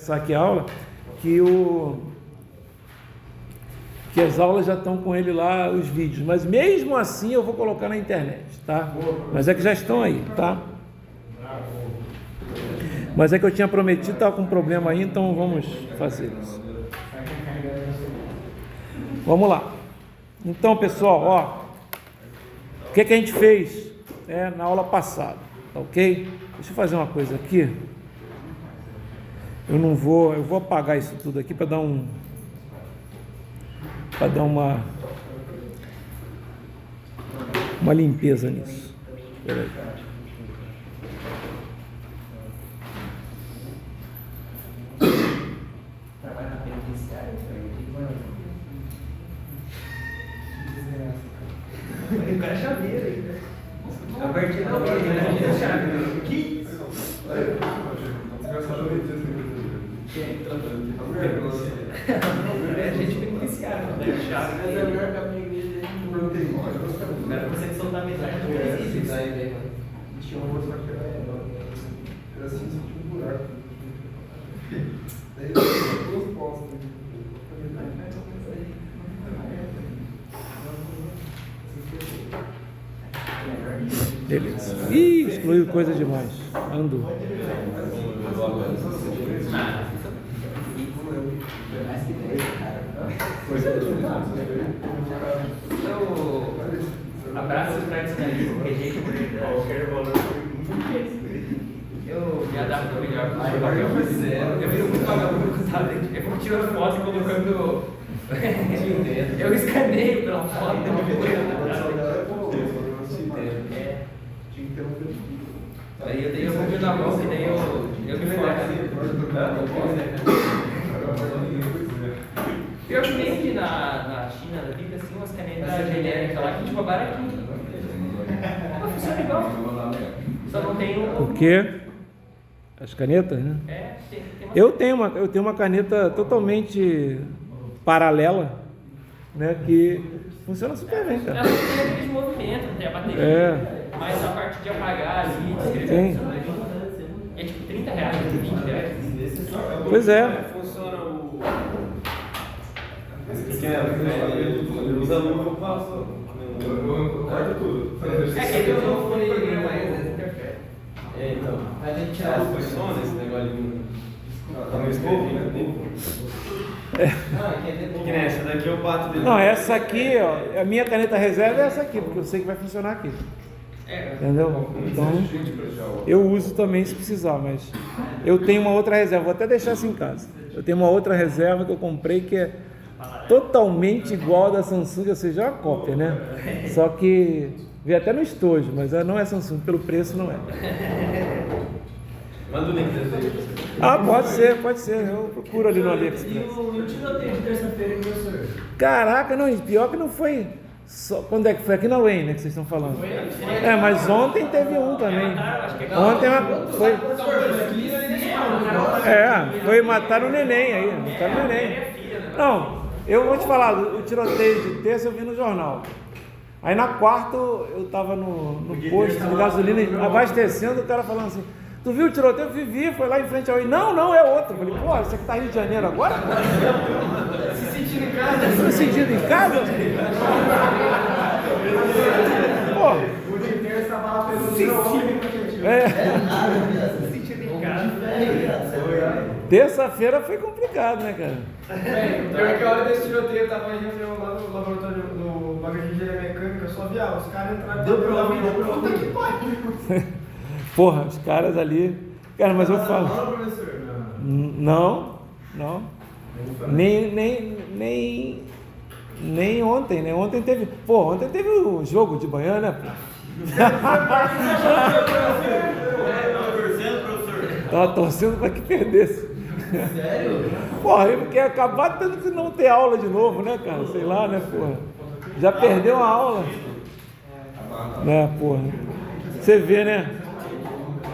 começar aqui a aula, que as aulas já estão com ele lá, os vídeos, mas mesmo assim eu vou colocar na internet, tá? Mas é que já estão aí, tá? Mas é que eu tinha prometido, estava com um problema aí, então vamos fazer isso. Vamos lá. Então, pessoal, ó, o que a gente fez na aula passada, tá ok? Deixa eu fazer uma coisa aqui. Eu vou apagar isso tudo aqui para dar uma limpeza nisso. Peraí. O cara é chaveiro aí, né? A partir da hora, né? É chaveiro. Que? É gente penitenciária, não tem chave. Mas é melhor que a minha igreja não tem. O cara consegue soltar metade do presídio. Tinha um outro que era assim, só tinha um buraco. Daí duas postas. Beleza. Ih, excluiu coisa demais. Andou. Abraço tradicionalismo, que é jeito de eu me adapto melhor. Eu viro muito vagabundo, sabe? Eu vou tirando foto e colocando. Eu escaneio pela foto e aí eu tenho um pouquinho na mão, que daí eu me foco. Pior que tem aqui na China, fica assim umas canetas genéricas lá que tipo é baratinho. Mas funciona igual. Só não tem um. O quê? As canetas, né? Tem Eu tenho uma caneta totalmente paralela, né? Que funciona super bem, cara. Ela tem aquele movimento, não tem a bateria. Mas a parte de apagar ali, de escrever. É tipo R$30, R$20. Pois é. Funciona o. Ele usa a luva, eu passo. Eu corto tudo. É que ele usou o fone programa aí, às vezes interfere. Então. A gente tira as posições, esse negócio de. Tá meio escrevinho. Que nem essa daqui eu bato dele. Não, essa aqui, ó, a minha caneta reserva é essa aqui, porque eu sei que vai funcionar aqui. Entendeu? Então, eu uso também se precisar, mas eu tenho uma outra reserva, vou até deixar essa em casa. Eu tenho uma outra reserva que eu comprei que é totalmente igual a da Samsung, ou seja, é uma cópia, né? Só que vem até no estojo, mas ela não é Samsung, pelo preço não é. Manda o link desse aí. Ah, pode ser, eu procuro ali no AliExpress. E o tiroteio de terça-feira, professor? Caraca, não, pior que não foi só, quando é que foi? Aqui na UEM, né, que vocês estão falando. Mas ontem teve um também. Ontem foi matar o neném aí, mataram o neném. Não, eu vou te falar, o tiroteio de terça eu vi no jornal. Aí na quarta eu tava no posto de gasolina abastecendo, o cara falando assim: tu viu o tiroteio? Eu vi, foi lá em frente ao I. Não, é outro. Eu falei, pô, você que tá Rio de Janeiro agora? Se sentindo em casa? Se sentindo em casa? Pô. O de terça bala pelo Se sentindo em casa. Terça-feira foi complicado, né, cara? Pior que a hora desse tiroteio eu tava em reunião lá no laboratório do bagulho de engenharia mecânica, só via, os caras entraram Deu puta que pariu. Porra, os caras ali. Cara, mas eu falo. Não, professor. Não. Nem ontem, né? Ontem teve o jogo de manhã, né? Tava torcendo para que perdesse. Sério? Porra, porque acabar tendo que não ter aula de novo, né, cara? Sei lá, né, porra? Já perdeu a aula. Né, porra? Você vê, né?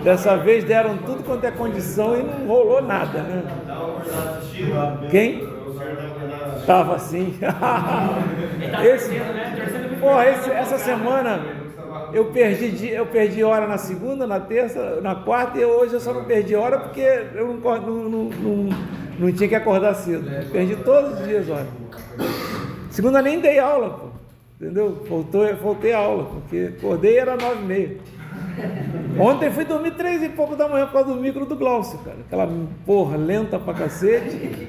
Dessa vez deram tudo quanto é condição e não rolou nada, né? Quem? Tava assim. Essa semana eu perdi hora na segunda, na terça, na quarta, e hoje eu só não perdi hora porque eu não tinha que acordar cedo. Eu perdi todos os dias hora. Segunda nem dei aula, pô. Entendeu? Faltei a aula, porque acordei e era 9h30. Ontem fui dormir 3 e pouco da manhã por causa do micro do Glaucio, cara. Aquela porra lenta pra cacete.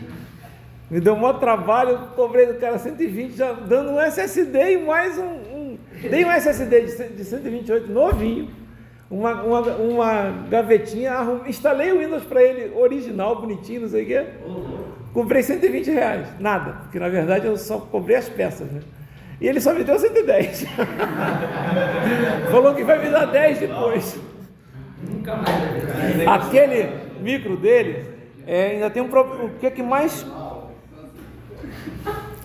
Me deu um maior trabalho, cobrei do cara 120, já dando um SSD e mais dei um SSD de 128 novinho, uma gavetinha, instalei o Windows para ele, original, bonitinho, não sei o quê. Cobrei R$120, nada, porque na verdade eu só cobrei as peças, né? E ele só me deu 110. Falou que vai me dar 10 depois. Nunca mais. Aquele micro dele ainda tem um problema.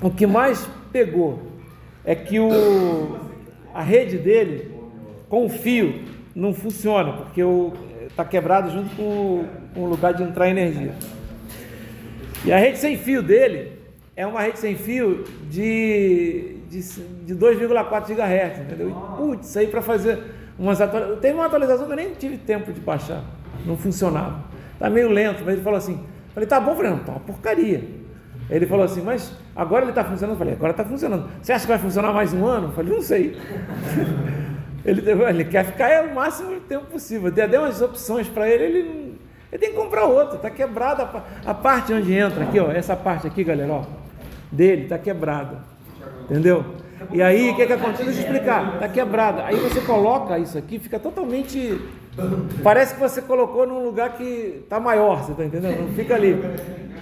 O que mais pegou é que a rede dele com o fio não funciona, porque está quebrado junto com o lugar de entrar energia. E a rede sem fio dele é uma rede sem fio de 2,4 GHz, entendeu? E, putz, isso aí para fazer umas atualizações. Teve uma atualização que eu nem tive tempo de baixar, não funcionava. Está meio lento, mas ele falou assim, falei, tá bom, falei, não, tá uma porcaria. Ele falou assim, mas agora ele está funcionando? Eu falei, agora está funcionando. Você acha que vai funcionar mais um ano? Eu falei, não sei. Ele quer ficar o máximo tempo possível. Dei umas opções para ele, ele tem que comprar outro. Está quebrada a parte onde entra aqui, ó, essa parte aqui, galera, ó, dele está quebrada. Entendeu? E aí, o que acontece? Deixa eu explicar. Está quebrada. Aí você coloca isso aqui, fica totalmente... Parece que você colocou num lugar que está maior, você está entendendo? Não fica ali.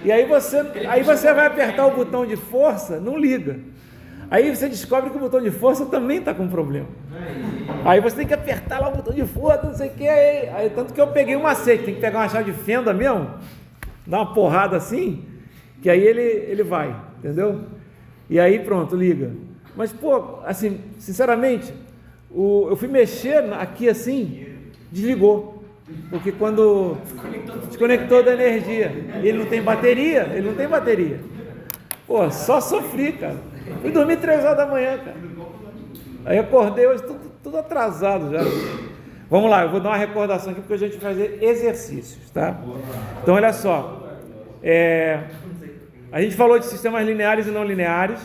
E aí você vai apertar o botão de força, não liga. Aí você descobre que o botão de força também está com problema. Aí você tem que apertar lá o botão de força, não sei o que. Aí tanto que eu peguei um macete, tem que pegar uma chave de fenda mesmo, dar uma porrada assim, que aí ele vai, entendeu? E aí pronto, liga. Mas, pô, assim, sinceramente, eu fui mexer aqui assim, desligou. Porque quando desconectou da energia, ele não tem bateria. Pô, só sofri, cara. Fui dormir 3 horas da manhã, cara. Aí acordei hoje tudo atrasado já. Vamos lá, eu vou dar uma recordação aqui porque a gente vai fazer exercícios, tá? Então, olha só. A gente falou de sistemas lineares e não lineares.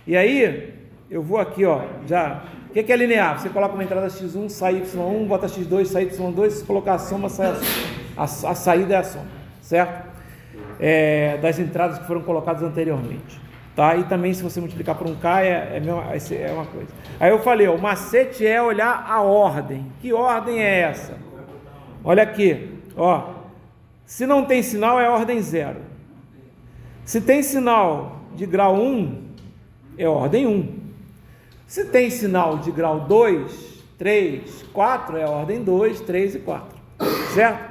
E aí, eu vou aqui, ó, já... O que é linear? Você coloca uma entrada x1, sai y1, bota x2, sai y2, se colocar a soma, sai a saída é a soma, certo? Das entradas que foram colocadas anteriormente, tá? E também se você multiplicar por um k é uma coisa. Aí eu falei, ó, o macete é olhar a ordem. Que ordem é essa? Olha aqui, ó. Se não tem sinal é ordem 0. Se tem sinal de grau 1, é ordem 1. Se tem sinal de grau 2, 3, 4, é ordem 2, 3 e 4, certo?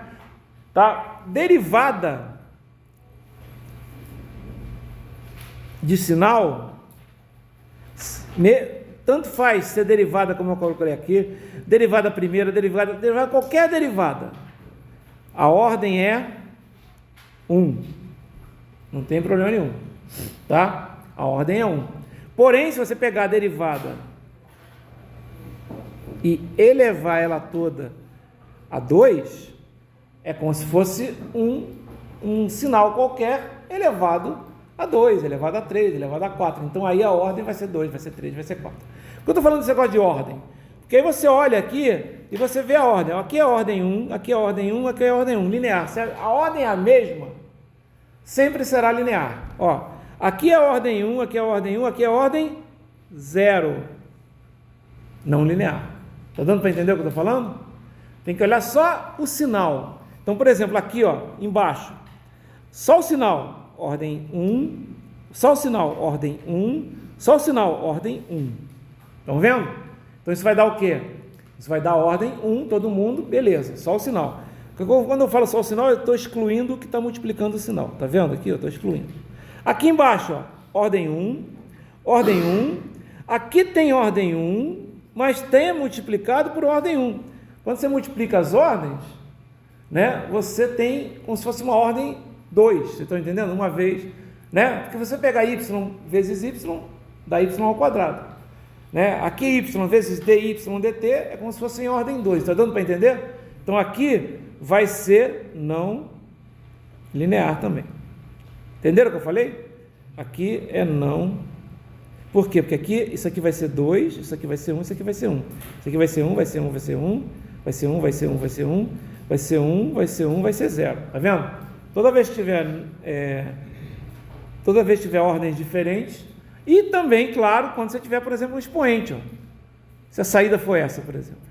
Tá? Derivada de sinal, tanto faz ser derivada, como eu coloquei aqui, derivada primeira, derivada, qualquer derivada, a ordem é 1, não tem problema nenhum, tá? A ordem é 1. Porém, se você pegar a derivada e elevar ela toda a 2, é como se fosse um sinal qualquer elevado a 2, elevado a 3, elevado a 4. Então aí a ordem vai ser 2, vai ser 3, vai ser 4. Por que eu estou falando desse negócio de ordem? Porque aí você olha aqui e você vê a ordem. Aqui é a ordem 1, aqui é a ordem 1, aqui é a ordem 1, linear. Se a ordem é a mesma, sempre será linear. Ó. Aqui é a ordem 1, aqui é a ordem 1, aqui é a ordem 0. Não linear. Está dando para entender o que eu estou falando? Tem que olhar só o sinal. Então, por exemplo, aqui, ó, embaixo. Só o sinal, ordem 1. Só o sinal, ordem 1. Só o sinal, ordem 1. Estão vendo? Então, isso vai dar o quê? Isso vai dar ordem 1, todo mundo, beleza. Só o sinal. Quando eu falo só o sinal, eu estou excluindo o que está multiplicando o sinal. Está vendo aqui? Eu estou excluindo. Aqui embaixo, ó, ordem 1, ordem 1, aqui tem ordem 1, mas tem multiplicado por ordem 1. Quando você multiplica as ordens, né, você tem como se fosse uma ordem 2, vocês estão entendendo? Uma vez, né? Porque você pegar y vezes y, dá y ao quadrado. né? Aqui y vezes dy dt é como se fosse em ordem 2, está dando para entender? Então aqui vai ser não linear também. Entenderam o que eu falei? Aqui é não. Por quê? Porque aqui isso aqui vai ser 2, isso aqui vai ser 1, isso aqui vai ser 1. Isso aqui vai ser 1, vai ser 1, vai ser 1, vai ser 1, vai ser 1, vai ser 1, vai ser 1, vai ser 1, vai ser 0. Tá vendo? Toda vez que tiver ordens diferentes, e também, claro, quando você tiver, por exemplo, um expoente, ó. Se a saída for essa, por exemplo.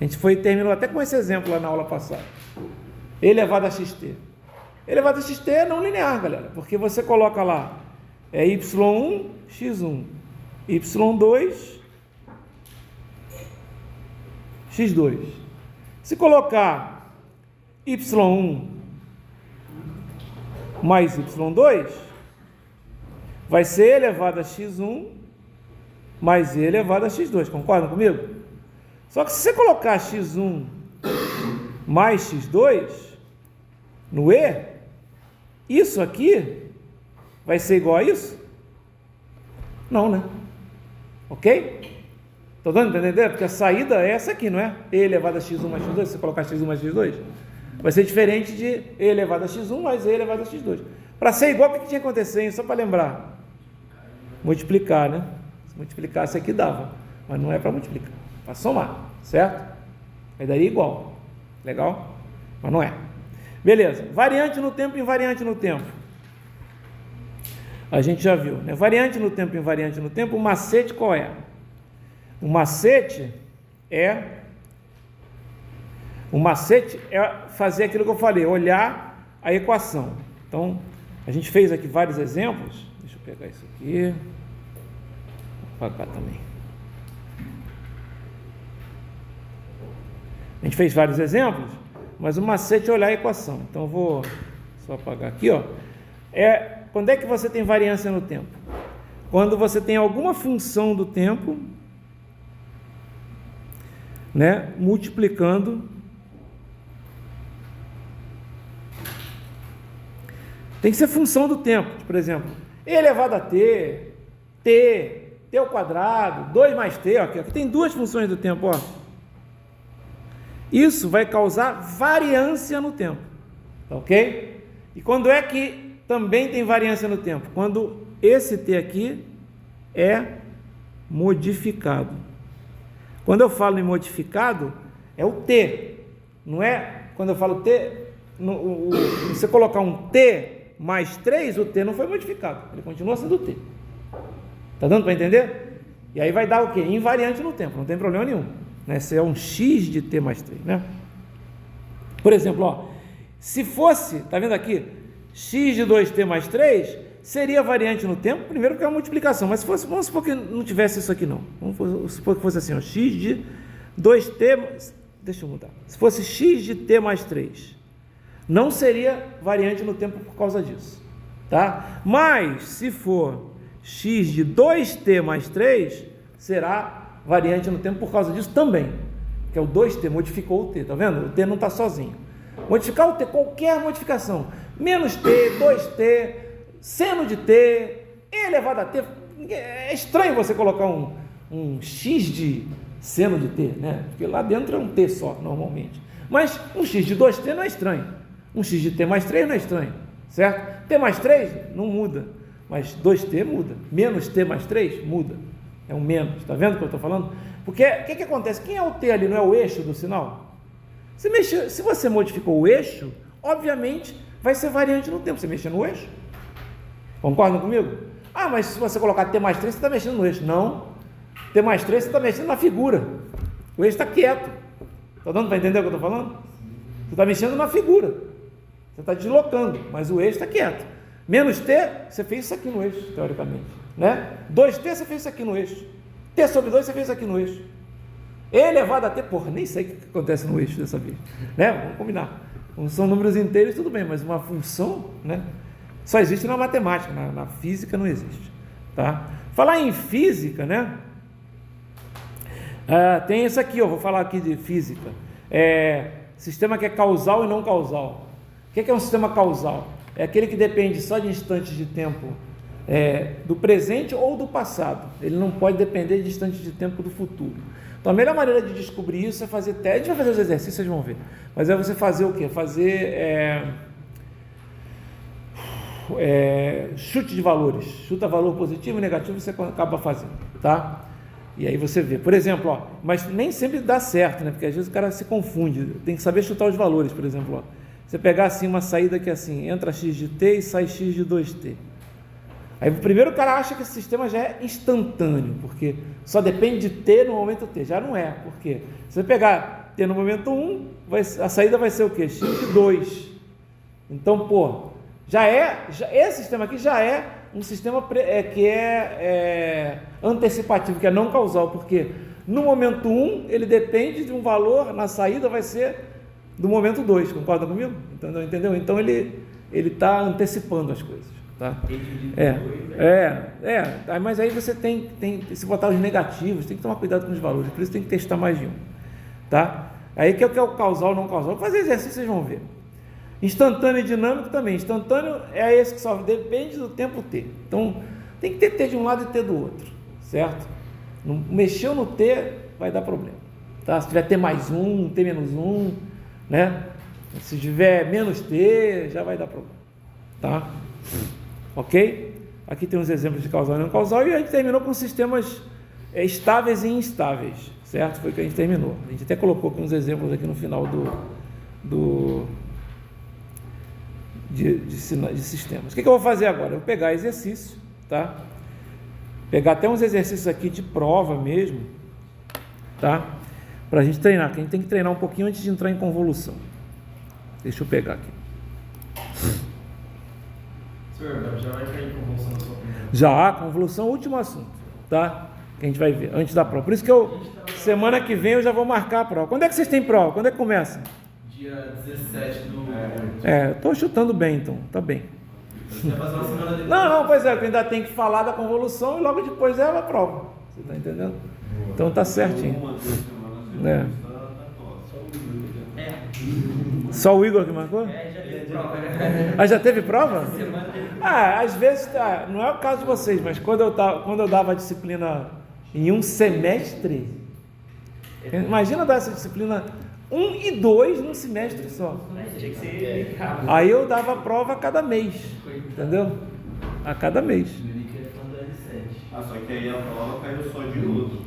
A gente terminou até com esse exemplo lá na aula passada. E elevado a xt. E elevado a xt é não linear, galera, porque você coloca lá y1, x1, y2, x2. Se colocar y1 mais y2, vai ser elevado a x1 mais e elevado a x2, concordam comigo? Só que se você colocar x1 mais x2 no e, isso aqui vai ser igual a isso? Não, né? Ok? Estou dando para entender? Porque a saída é essa aqui, não é? E elevado a x1 mais x2, se você colocar x1 mais x2, vai ser diferente de e elevado a x1 mais e elevado a x2. Para ser igual, o que tinha que acontecer, hein? Só para lembrar. Multiplicar, né? Se multiplicasse aqui dava, mas não é para multiplicar, é para somar, certo? Aí daria igual. Legal? Mas não é. Beleza. Variante no tempo e invariante no tempo. A gente já viu, né? Variante no tempo e invariante no tempo, o macete qual é? O macete é fazer aquilo que eu falei, olhar a equação. Então, a gente fez aqui vários exemplos. Deixa eu pegar isso aqui. Vou apagar também. A gente fez vários exemplos, mas o macete é olhar a equação. Então, eu vou só apagar aqui, ó. Quando é que você tem variância no tempo? Quando você tem alguma função do tempo, né, multiplicando. Tem que ser função do tempo, por exemplo, e elevado a t ao quadrado, 2 mais t, ó, aqui tem duas funções do tempo, ó. Isso vai causar variância no tempo, ok? E quando é que também tem variância no tempo? Quando esse t aqui é modificado. Quando eu falo em modificado, é o t, não é? Quando eu falo t, você colocar um t mais 3, o t não foi modificado, ele continua sendo t. Está dando para entender? E aí vai dar o quê? Invariante no tempo, não tem problema nenhum, né? Se é um x de t mais 3, né? Por exemplo, ó, se fosse, tá vendo aqui, x de 2t mais 3, seria variante no tempo, primeiro porque é uma multiplicação, mas se fosse, vamos supor que não tivesse isso aqui não, vamos supor que fosse assim, ó, x de 2t, deixa eu mudar, se fosse x de t mais 3, não seria variante no tempo por causa disso, tá? Mas se for x de 2t mais 3, será variante no tempo por causa disso também, que é o 2t, modificou o t, tá vendo? O t não está sozinho. Modificar o t, qualquer modificação, menos t, 2t, seno de t, e elevado a t, é estranho você colocar um x de seno de t, né? Porque lá dentro é um t só, normalmente. Mas um x de 2t não é estranho, um x de t mais 3 não é estranho, certo? T mais 3 não muda, mas 2t muda, menos t mais 3 muda, é um menos, está vendo o que eu estou falando? Porque o que acontece? Quem é o t ali, não é o eixo do sinal? Se você modificou o eixo, obviamente vai ser variante no tempo, você mexer no eixo. Concordam comigo? Ah, mas se você colocar t mais 3, você está mexendo no eixo. Não, t mais 3 você está mexendo na figura, o eixo está quieto. Está dando para entender o que eu estou falando? Você está mexendo na figura, você está deslocando, mas o eixo está quieto. Menos t, você fez isso aqui no eixo, teoricamente, né? 2t, você fez isso aqui no eixo. T sobre 2, você fez isso aqui no eixo. E elevado a t, porra, nem sei o que acontece no eixo dessa vez, né? Vamos combinar. Não são números inteiros, tudo bem, mas uma função, né? Só existe na matemática, na física não existe, tá? Falar em física, né? Tem isso aqui, ó, vou falar aqui de física. Sistema que é causal e não causal. O que é um sistema causal? É aquele que depende só de instantes de tempo do presente ou do passado. Ele não pode depender de distante de tempo do futuro. Então, a melhor maneira de descobrir isso é fazer teste. A gente vai fazer os exercícios, vocês vão ver. Mas é você fazer o quê? Fazer chute de valores. Chuta valor positivo e negativo, você acaba fazendo, tá? E aí você vê. Por exemplo, mas nem sempre dá certo, né? Porque às vezes o cara se confunde. Tem que saber chutar os valores, por exemplo. Você pegar assim uma saída que é assim, entra x de t e sai x de 2t. Aí primeiro o cara acha que esse sistema já é instantâneo, porque só depende de t no momento t. Já não é, porque se você pegar t no momento 1, a saída vai ser o quê? X de 2. Então, esse sistema aqui já é um sistema que é antecipativo, que é não causal, porque no momento 1 ele depende de um valor, na saída vai ser do momento 2, concorda comigo? Entendeu? Então ele está antecipando as coisas. Tá? Mas aí você tem se botar os negativos, tem que tomar cuidado com os valores, por isso tem que testar mais de um, tá? Aí que é o causal ou não causal. Vou fazer exercício, vocês vão ver. Instantâneo e dinâmico também. Instantâneo é esse que só depende do tempo t. Então tem que ter t de um lado e t do outro, certo? Não mexeu no t, vai dar problema, tá? Se tiver t mais 1, t menos 1, né? Se tiver menos t, já vai dar problema, tá? Ok? Aqui tem uns exemplos de causal e não causal, e a gente terminou com sistemas estáveis e instáveis, certo? Foi o que a gente terminou. A gente até colocou aqui uns exemplos aqui no final de sistemas. O que eu vou fazer agora? Eu vou pegar exercício, tá? Pegar até uns exercícios aqui de prova mesmo, tá? Para a gente treinar, que a gente tem que treinar um pouquinho antes de entrar em convolução. Deixa eu pegar aqui. Senhor, já vai entrar em convolução na sua opinião? Já, convolução, último assunto, tá? Que a gente vai ver, antes da prova. Por isso que semana que vem eu já vou marcar a prova. Quando é que vocês têm prova? Quando é que começa? Dia 17 do... Estou chutando bem, então, tá bem. Você vai fazer uma semana depois. Não, pois é, eu ainda tem que falar da convolução e logo depois é a prova. Você tá entendendo? Então tá certinho. Só o Igor que marcou? Já teve prova. Já teve prova? Semana teve. Às vezes, não é o caso de vocês, mas quando eu dava a disciplina em um semestre, imagina dar essa disciplina 1 e 2 num semestre só. Tinha que ser rápido. Aí eu dava prova a cada mês, entendeu? A cada mês. Só que aí a prova caiu só de diodo.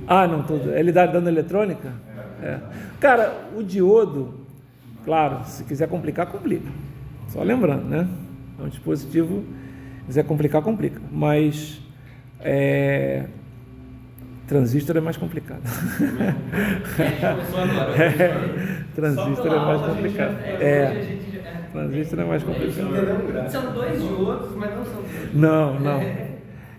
Não, ele dá dando eletrônica? Cara, o diodo, claro, se quiser complicar, complica. Só lembrando, né? É um dispositivo, se quiser complicar, complica. Mas transistor é mais complicado. Começou agora. Transistor é mais complicado. Transistor é mais complicado. São 2 diodos, mas não são 2. Não.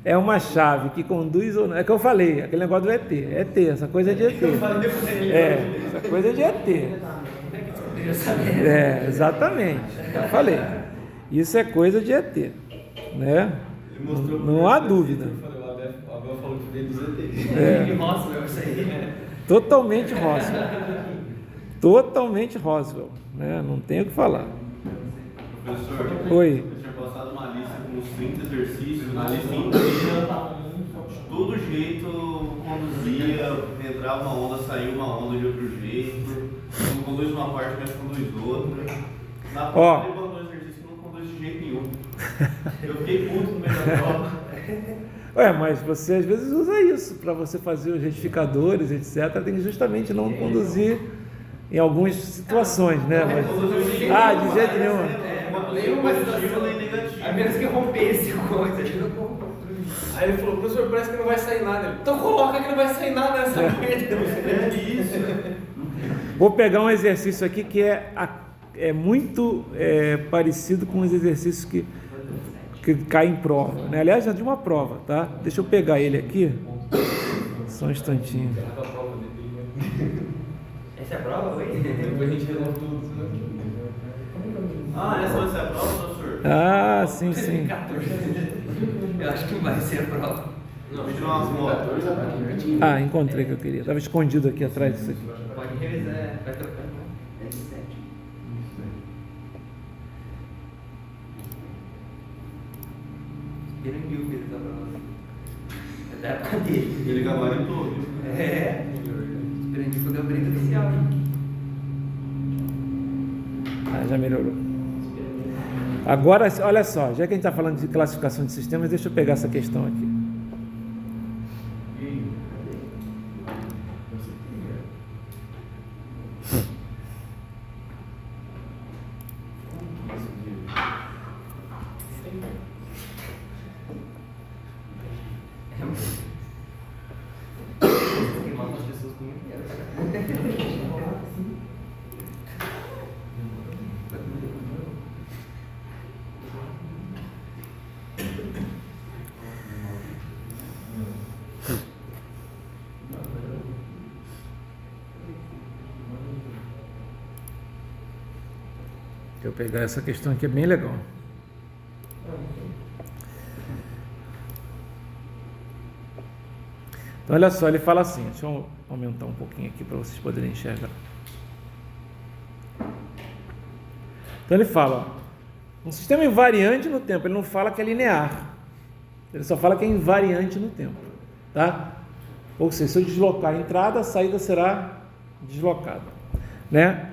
É uma chave que conduz ou não. É que eu falei, aquele negócio do ET. ET, essa coisa é de ET. Essa coisa é de ET. Exatamente. Eu falei. Isso é coisa de ET. Né? Não há dúvida. O Abel falou que veio dos ET. Roswell, isso aí. Totalmente Roswell. Totalmente Roswell. Né? Não tem o que falar. Professor, Oi. eu tinha passado uma lista com os 30 exercícios, na lista inteira, de todo jeito conduzia, entrava uma onda, saía uma onda de outro jeito, não conduz uma parte, mas conduz outra. Na prova ele mandou um exercício que não conduz de jeito nenhum. Eu fiquei puto no meio da prova. Mas você às vezes usa isso para você fazer os retificadores, etc. Tem que justamente não conduzir em algumas situações, né? De jeito nenhum. Nenhuma positivo nem negativo. A menos que rompesse coisa. Aí ele falou, professor, parece que não vai sair nada. Então coloca que não vai sair nada nessa merda. Isso. Vou pegar um exercício aqui que é muito parecido com os exercícios que caem em prova, né? Aliás, é de uma prova, tá? Deixa eu pegar ele aqui. Só um instantinho. Essa é a prova, oi? Depois a gente resolve tudo. Essa vai ser a prova, professor? Sim. Eu acho que vai ser a prova. Não, me tirou umas motos. Encontrei o que eu queria. Estava escondido aqui atrás disso aqui. Pode revisar, vai trocando. Beranguil fez essa prova. É da época dele. Ele gabaritou, viu? É. Beranguil foi gabarito oficial, hein? Já melhorou. Agora, olha só, já que a gente está falando de classificação de sistemas, deixa eu pegar essa questão aqui. Queimava as pessoas com muito. Deixa eu pegar essa questão aqui, é bem legal. Então, olha só, ele fala assim, deixa eu aumentar um pouquinho aqui para vocês poderem enxergar. Então, ele fala, ó, um sistema invariante no tempo, ele não fala que é linear, ele só fala que é invariante no tempo, tá? Ou seja, se eu deslocar a entrada, a saída será deslocada, né?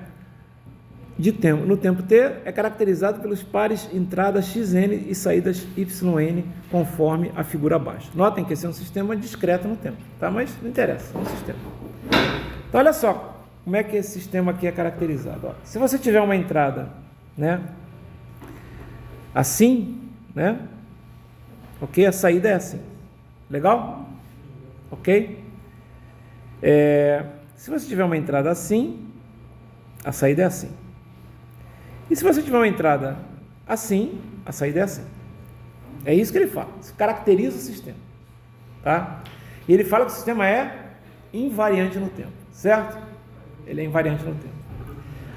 No tempo t é caracterizado pelos pares entradas xn e saídas yn, conforme a figura abaixo. Notem que esse é um sistema discreto no tempo, tá? Mas não interessa, é um sistema. Então, olha só como é que esse sistema aqui é caracterizado. Ó, se você tiver uma entrada, né, assim, né, ok? A saída é assim, legal? Ok? Se você tiver uma entrada assim, a saída é assim. E se você tiver uma entrada assim, a saída é assim. É isso que ele fala. Isso caracteriza o sistema. Tá? E ele fala que o sistema é invariante no tempo. Certo? Ele é invariante no tempo.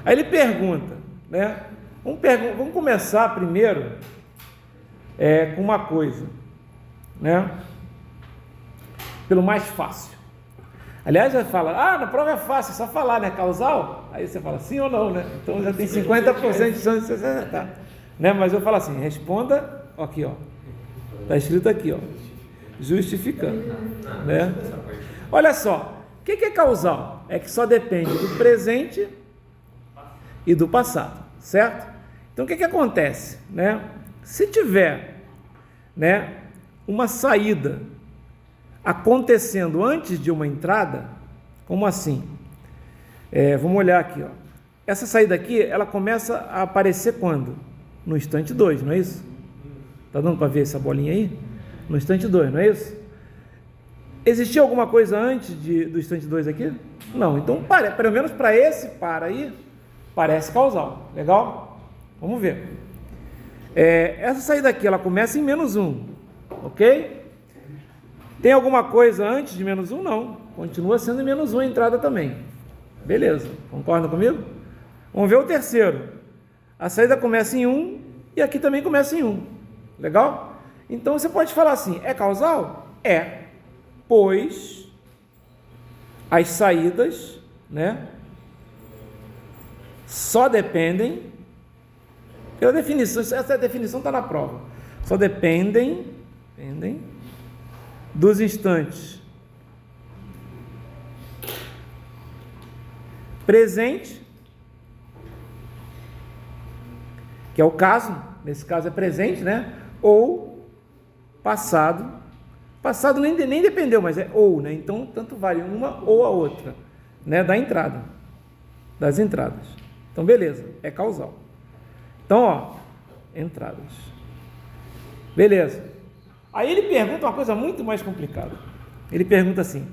Aí ele pergunta, né? Vamos começar primeiro com uma coisa, né? Pelo mais fácil. Aliás, já fala, na prova é fácil, é só falar, né? Causal? Aí você fala sim ou não, né? Então já tem 50% de chance de você acertar. Né? Mas eu falo assim, responda, aqui, ó. Está escrito aqui, ó. Justificando. Né? Olha só, o que é causal? É que só depende do presente e do passado, certo? Então o que acontece? Né? Se tiver, né, uma saída acontecendo antes de uma entrada, como assim? Vamos olhar aqui, ó. Essa saída aqui, ela começa a aparecer quando? No instante 2, não é isso? Tá dando para ver essa bolinha aí? No instante 2, não é isso? Existia alguma coisa antes do instante 2 aqui? Não, então pelo menos para esse par aí, parece causal, legal? Vamos ver. Essa saída aqui, ela começa em -1, ok? Tem alguma coisa antes de -1? Não. Continua sendo -1 a entrada também. Beleza. Concorda comigo? Vamos ver o terceiro. A saída começa em 1 e aqui também começa em 1. Legal? Então você pode falar assim, é causal? É. Pois as saídas, né, só dependem, pela definição, essa definição está na prova, só dependem dos instantes presente, que é o caso, nesse caso é presente, né? Ou passado. Passado nem dependeu, mas é ou, né? Então, tanto vale uma ou a outra, né? Das entradas. Então, beleza, é causal. Então, ó, entradas. Beleza. Aí ele pergunta uma coisa muito mais complicada. Ele pergunta assim,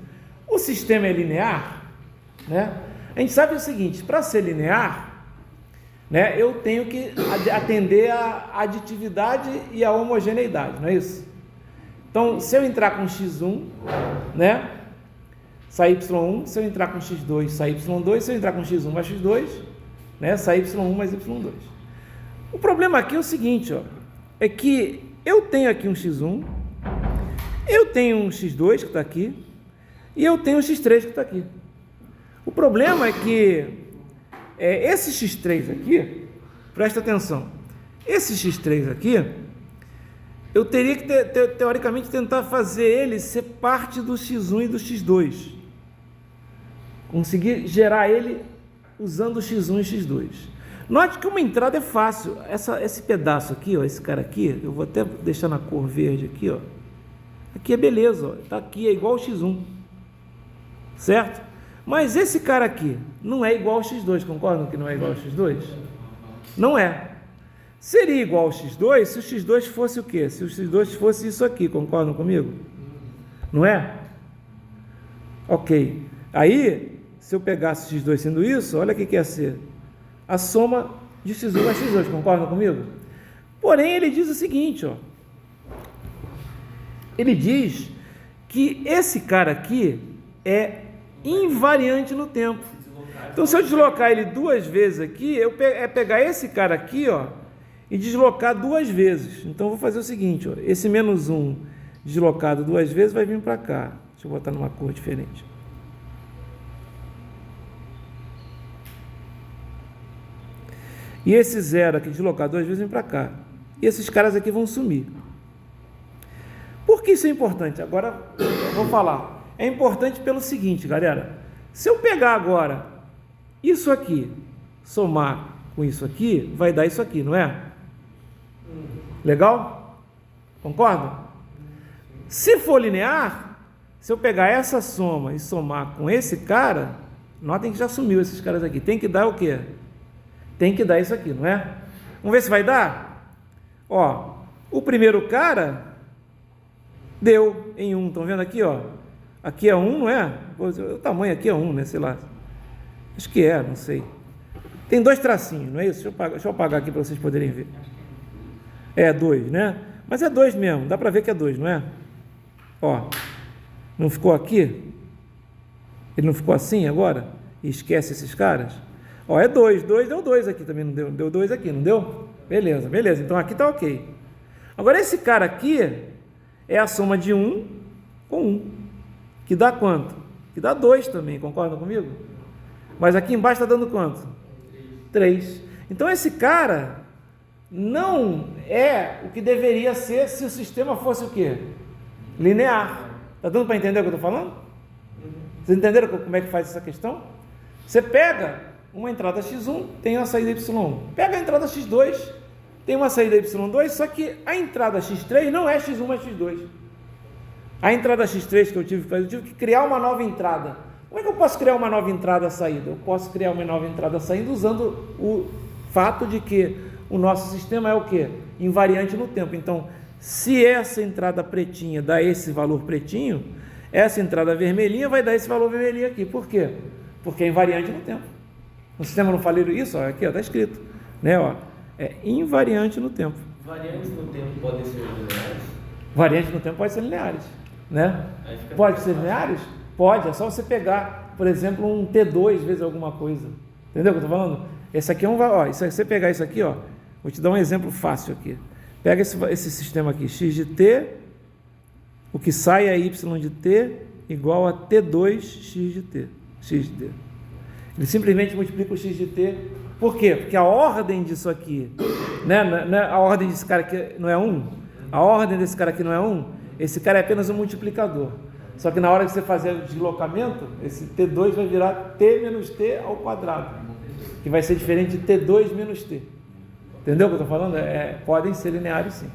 o sistema é linear? Né? A gente sabe o seguinte, para ser linear, né, eu tenho que atender à aditividade e à homogeneidade, não é isso? Então, se eu entrar com x1, né, sai y1, se eu entrar com x2, sai y2, se eu entrar com x1 mais x2, né, sai y1 mais y2. O problema aqui é o seguinte, ó, é que eu tenho aqui um x1, eu tenho um x2 que está aqui, e eu tenho um x3 que está aqui. O problema é que esse x3 aqui, presta atenção, esse x3 aqui, eu teria que, teoricamente, tentar fazer ele ser parte do x1 e do x2. Conseguir gerar ele usando o x1 e x2. Note que uma entrada é fácil. Esse pedaço aqui, ó, esse cara aqui, eu vou até deixar na cor verde aqui, ó. Aqui é beleza, ó, tá aqui, é igual ao x1. Certo? Mas esse cara aqui não é igual ao x2, concordam que não é igual ao x2? Não é. Seria igual ao x2 se o x2 fosse o quê? Se o x2 fosse isso aqui, concordam comigo? Não é? Ok. Aí, se eu pegasse x2 sendo isso, olha o que ia ser. A soma de x1 mais x2, concordam comigo? Porém, ele diz o seguinte, ó. Ele diz que esse cara aqui é invariante no tempo. Então, se eu deslocar ele duas vezes aqui, é pegar esse cara aqui, ó, e deslocar duas vezes. Então, eu vou fazer o seguinte, ó, esse menos 1 deslocado duas vezes vai vir para cá. Deixa eu botar numa cor diferente. E esse zero aqui deslocado duas vezes vem para cá. E esses caras aqui vão sumir. Por que isso é importante? Agora eu vou falar. É importante pelo seguinte, galera. Se eu pegar agora isso aqui, somar com isso aqui, vai dar isso aqui, não é? Legal? Concorda? Se for linear, se eu pegar essa soma e somar com esse cara, notem que já sumiu esses caras aqui. Tem que dar o quê? Tem que dar isso aqui, não é? Vamos ver se vai dar? Ó, o primeiro cara deu em 1, estão vendo aqui, ó? Aqui é 1, não é? O tamanho aqui é 1, né? Sei lá. Acho que é, não sei. Tem dois tracinhos, não é isso? Deixa eu apagar aqui para vocês poderem ver. É 2, né? Mas é 2 mesmo, dá para ver que é 2, não é? Ó, não ficou aqui? Ele não ficou assim agora? E esquece esses caras? Ó, é 2, 2 deu 2 aqui também, não deu? Deu 2 aqui, não deu? Beleza, beleza, então aqui tá ok. Agora esse cara aqui é a soma de 1 com 1, que dá quanto? Que dá 2 também, concordam comigo? Mas aqui embaixo está dando quanto? 3. Então esse cara não é o que deveria ser se o sistema fosse o quê? Linear. Está dando para entender o que eu estou falando? Vocês entenderam como é que faz essa questão? Você pega uma entrada x1, tem uma saída y1. Pega a entrada x2, tem uma saída y2, só que a entrada x3 não é x1 mais x2. A entrada x3 que eu tive que fazer, eu tive que criar uma nova entrada. Como é que eu posso criar uma nova entrada saída? Eu posso criar uma nova entrada saída usando o fato de que o nosso sistema é o quê? Invariante no tempo. Então, se essa entrada pretinha dá esse valor pretinho, essa entrada vermelhinha vai dar esse valor vermelhinho aqui. Por quê? Porque é invariante no tempo. No sistema não falei isso? Ó, aqui está escrito. Né, ó, é invariante no tempo. Variantes no tempo podem ser lineares? Variantes no tempo podem ser lineares. Né? Pode ser lineares? Pode, é só você pegar, por exemplo, um T2 vezes alguma coisa. Entendeu o que eu estou falando? Esse aqui é um valor. Se você pegar isso aqui, ó, vou te dar um exemplo fácil aqui. Pega esse sistema aqui, x de t, o que sai é y de t igual a T2x de t. X de t. Ele simplesmente multiplica o x de t. Por quê? Porque a ordem disso aqui, né, a ordem desse cara aqui não é 1? A ordem desse cara aqui não é 1? Esse cara é apenas um multiplicador. Só que na hora que você fazer o deslocamento, esse T2 vai virar T menos T ao quadrado, que vai ser diferente de T2 menos T. Entendeu o que eu estou falando? Podem ser lineares sim.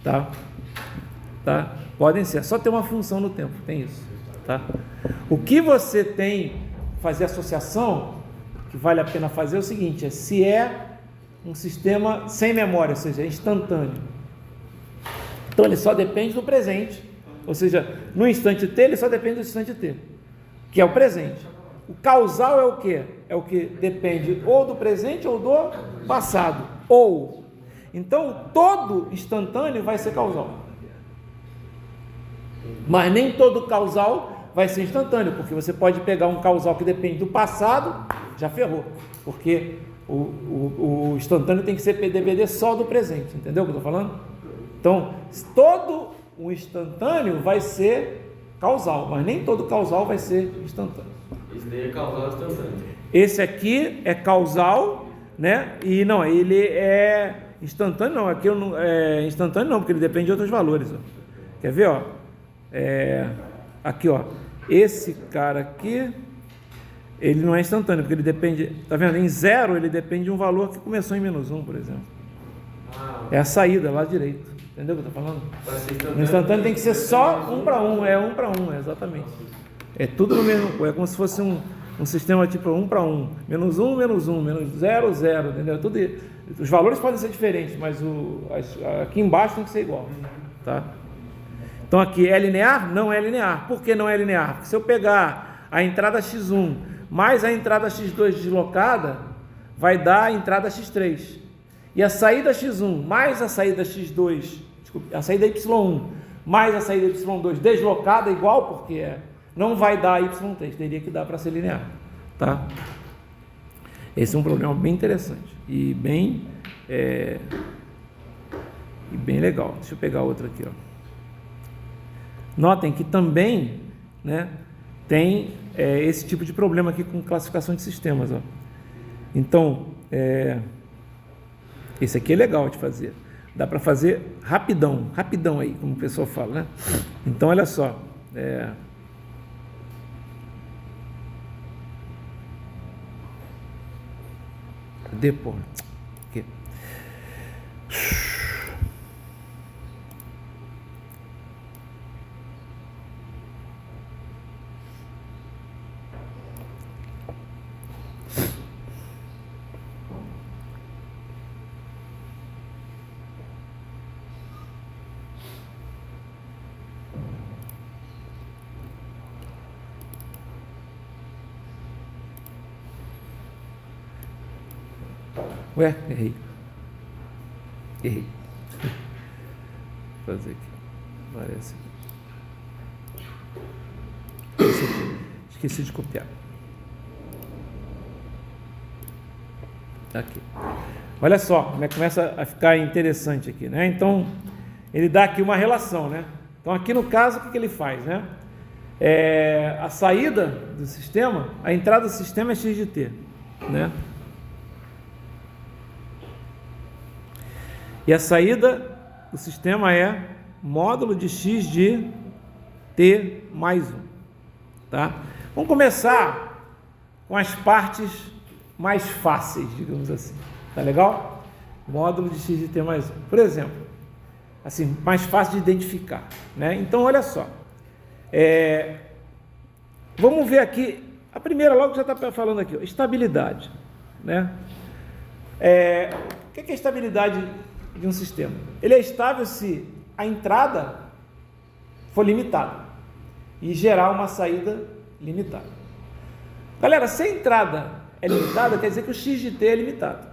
Tá? Podem ser. É só ter uma função no tempo. Tem isso. Tá? O que você tem, fazer associação, que vale a pena fazer é o seguinte, se é um sistema sem memória, ou seja, instantâneo. Então ele só depende do presente. Ou seja, no instante t, ele só depende do instante t, que é o presente. O causal é o quê? É o que depende ou do presente ou do passado. Ou. Então, todo instantâneo vai ser causal. Mas nem todo causal vai ser instantâneo, porque você pode pegar um causal que depende do passado, já ferrou. Porque o instantâneo tem que ser PDBD só do presente. Entendeu o que eu estou falando? Então, todo o instantâneo vai ser causal, mas nem todo causal vai ser instantâneo. Esse daí é causal instantâneo. Esse aqui é causal, né? E não, ele é Instantâneo não, aqui eu não, instantâneo não, porque ele depende de outros valores. Ó. Quer ver? Ó? Aqui, ó, esse cara aqui, ele não é instantâneo, porque ele depende, tá vendo? Em 0 ele depende de um valor que começou em -1, por exemplo. É a saída lá direito. Entendeu o que eu estou falando? No instantâneo tem que ser só 1 para 1, 1 para 1, exatamente. É tudo no mesmo, é como se fosse um sistema tipo 1 para 1, -1, -0, 0, entendeu? Tudo, os valores podem ser diferentes, mas aqui embaixo tem que ser igual, tá? Então aqui é linear? Não é linear. Por que não é linear? Porque se eu pegar a entrada x1 mais a entrada x2 deslocada, vai dar a entrada x3. E a saída x1 mais a saída x2, desculpe, a saída y1 mais a saída y2 deslocada igual, porque não vai dar y3, teria que dar para ser linear, tá? Esse é um problema bem interessante e bem legal. Deixa eu pegar outro aqui, ó. Notem que também, né, tem esse tipo de problema aqui com classificação de sistemas, ó. Então, esse aqui é legal de fazer. Dá para fazer rapidão aí, como o pessoal fala, né? Então, olha só. Depois. Aqui. Ué, errei. Vou fazer aqui. Parece. Esqueci de copiar. Aqui. Olha só como é que começa a ficar interessante aqui, né? Então, ele dá aqui uma relação, né? Então, aqui no caso, o que ele faz, né? A saída do sistema, a entrada do sistema é x de t, né? E a saída do sistema é módulo de x de t mais 1. Tá? Vamos começar com as partes mais fáceis, digamos assim. Tá legal? Módulo de x de t mais 1. Por exemplo, assim, mais fácil de identificar, né? Então, olha só. Vamos ver aqui, a primeira logo já está falando aqui, ó, estabilidade, né? O que é estabilidade de um sistema? Ele é estável se a entrada for limitada e gerar uma saída limitada. Galera, se a entrada é limitada, quer dizer que o x de t é limitado.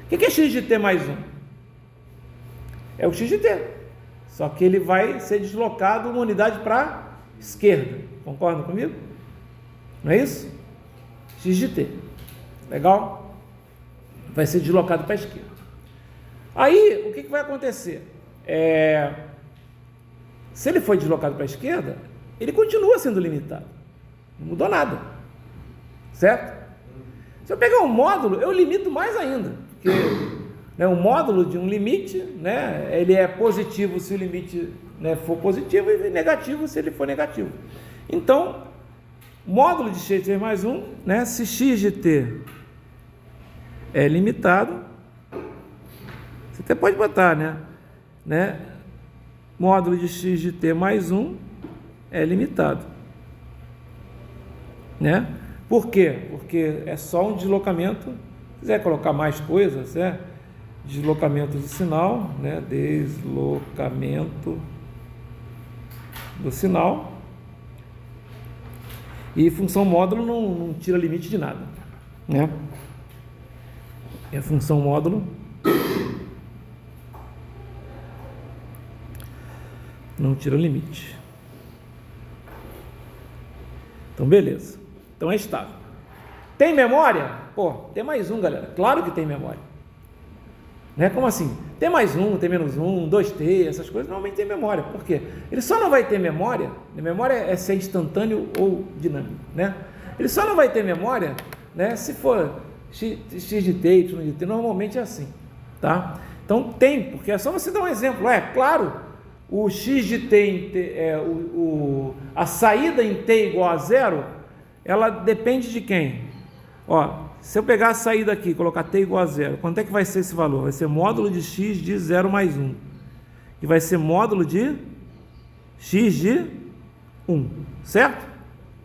O que é x de t mais 1? É o x de t, só que ele vai ser deslocado uma unidade para a esquerda. Concordam comigo? Não é isso? X de t. Legal? Vai ser deslocado para a esquerda. Aí, o que vai acontecer? Se ele foi deslocado para a esquerda, ele continua sendo limitado. Não mudou nada. Certo? Se eu pegar um módulo, eu limito mais ainda. Porque o módulo de um limite, né, ele é positivo se o limite, né, for positivo e negativo se ele for negativo. Então, módulo de x de t mais 1, né, se x de t é limitado, você até pode botar, né? Módulo de x de t mais 1 é limitado, né? Por quê? Porque é só um deslocamento. Se quiser colocar mais coisas, deslocamento do sinal, né? Deslocamento do sinal. E função módulo não tira limite de nada, né? E a função módulo não tira limite. Então, beleza. Então é estável. Tem memória? Pô, tem mais 1, galera. Claro que tem memória. Né? Como assim? Tem mais 1, tem menos 1, 2t, essas coisas normalmente tem memória. Por quê? Ele só não vai ter memória. Memória é ser instantâneo ou dinâmico, né? Ele só não vai ter memória, né, se for x de t, y de t. Normalmente é assim. tá? Então tem, porque é só você dar um exemplo. É claro, o x de t, a saída em t igual a zero, ela depende de quem? Ó, se eu pegar a saída aqui e colocar t igual a zero, quanto é que vai ser esse valor? Vai ser módulo de x de 0 mais 1. E vai ser módulo de x de 1, certo?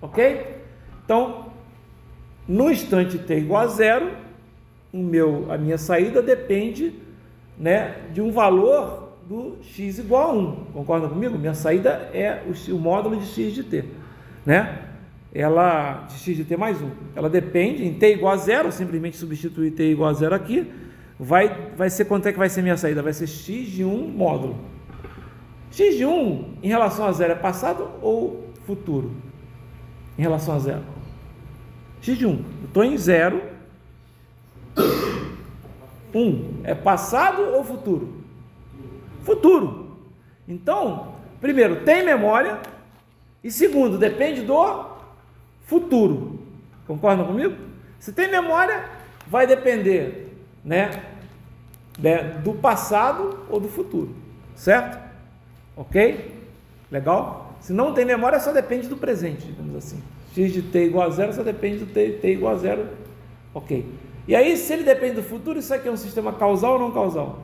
Ok? Então, no instante t igual a zero, a minha saída depende, né, de um valor do x igual a 1. Concorda comigo? Minha saída é o módulo de x de t, né? Ela, de x de t mais 1. Ela depende, em t igual a zero, simplesmente substituir t igual a zero aqui, vai ser, quanto é que vai ser minha saída? Vai ser x de 1 módulo. X de 1 em relação a zero é passado ou futuro? Em relação a zero. X de 1. Eu estou em 0. 1 é passado ou futuro? Futuro. Então, primeiro, tem memória. E segundo, depende do futuro. Concordam comigo? Se tem memória, vai depender, né, do passado ou do futuro. Certo? Ok? Legal? Se não tem memória, só depende do presente, digamos assim. X de t igual a zero só depende do t igual a zero. Ok. E aí, se ele depende do futuro, isso aqui é um sistema causal ou não causal?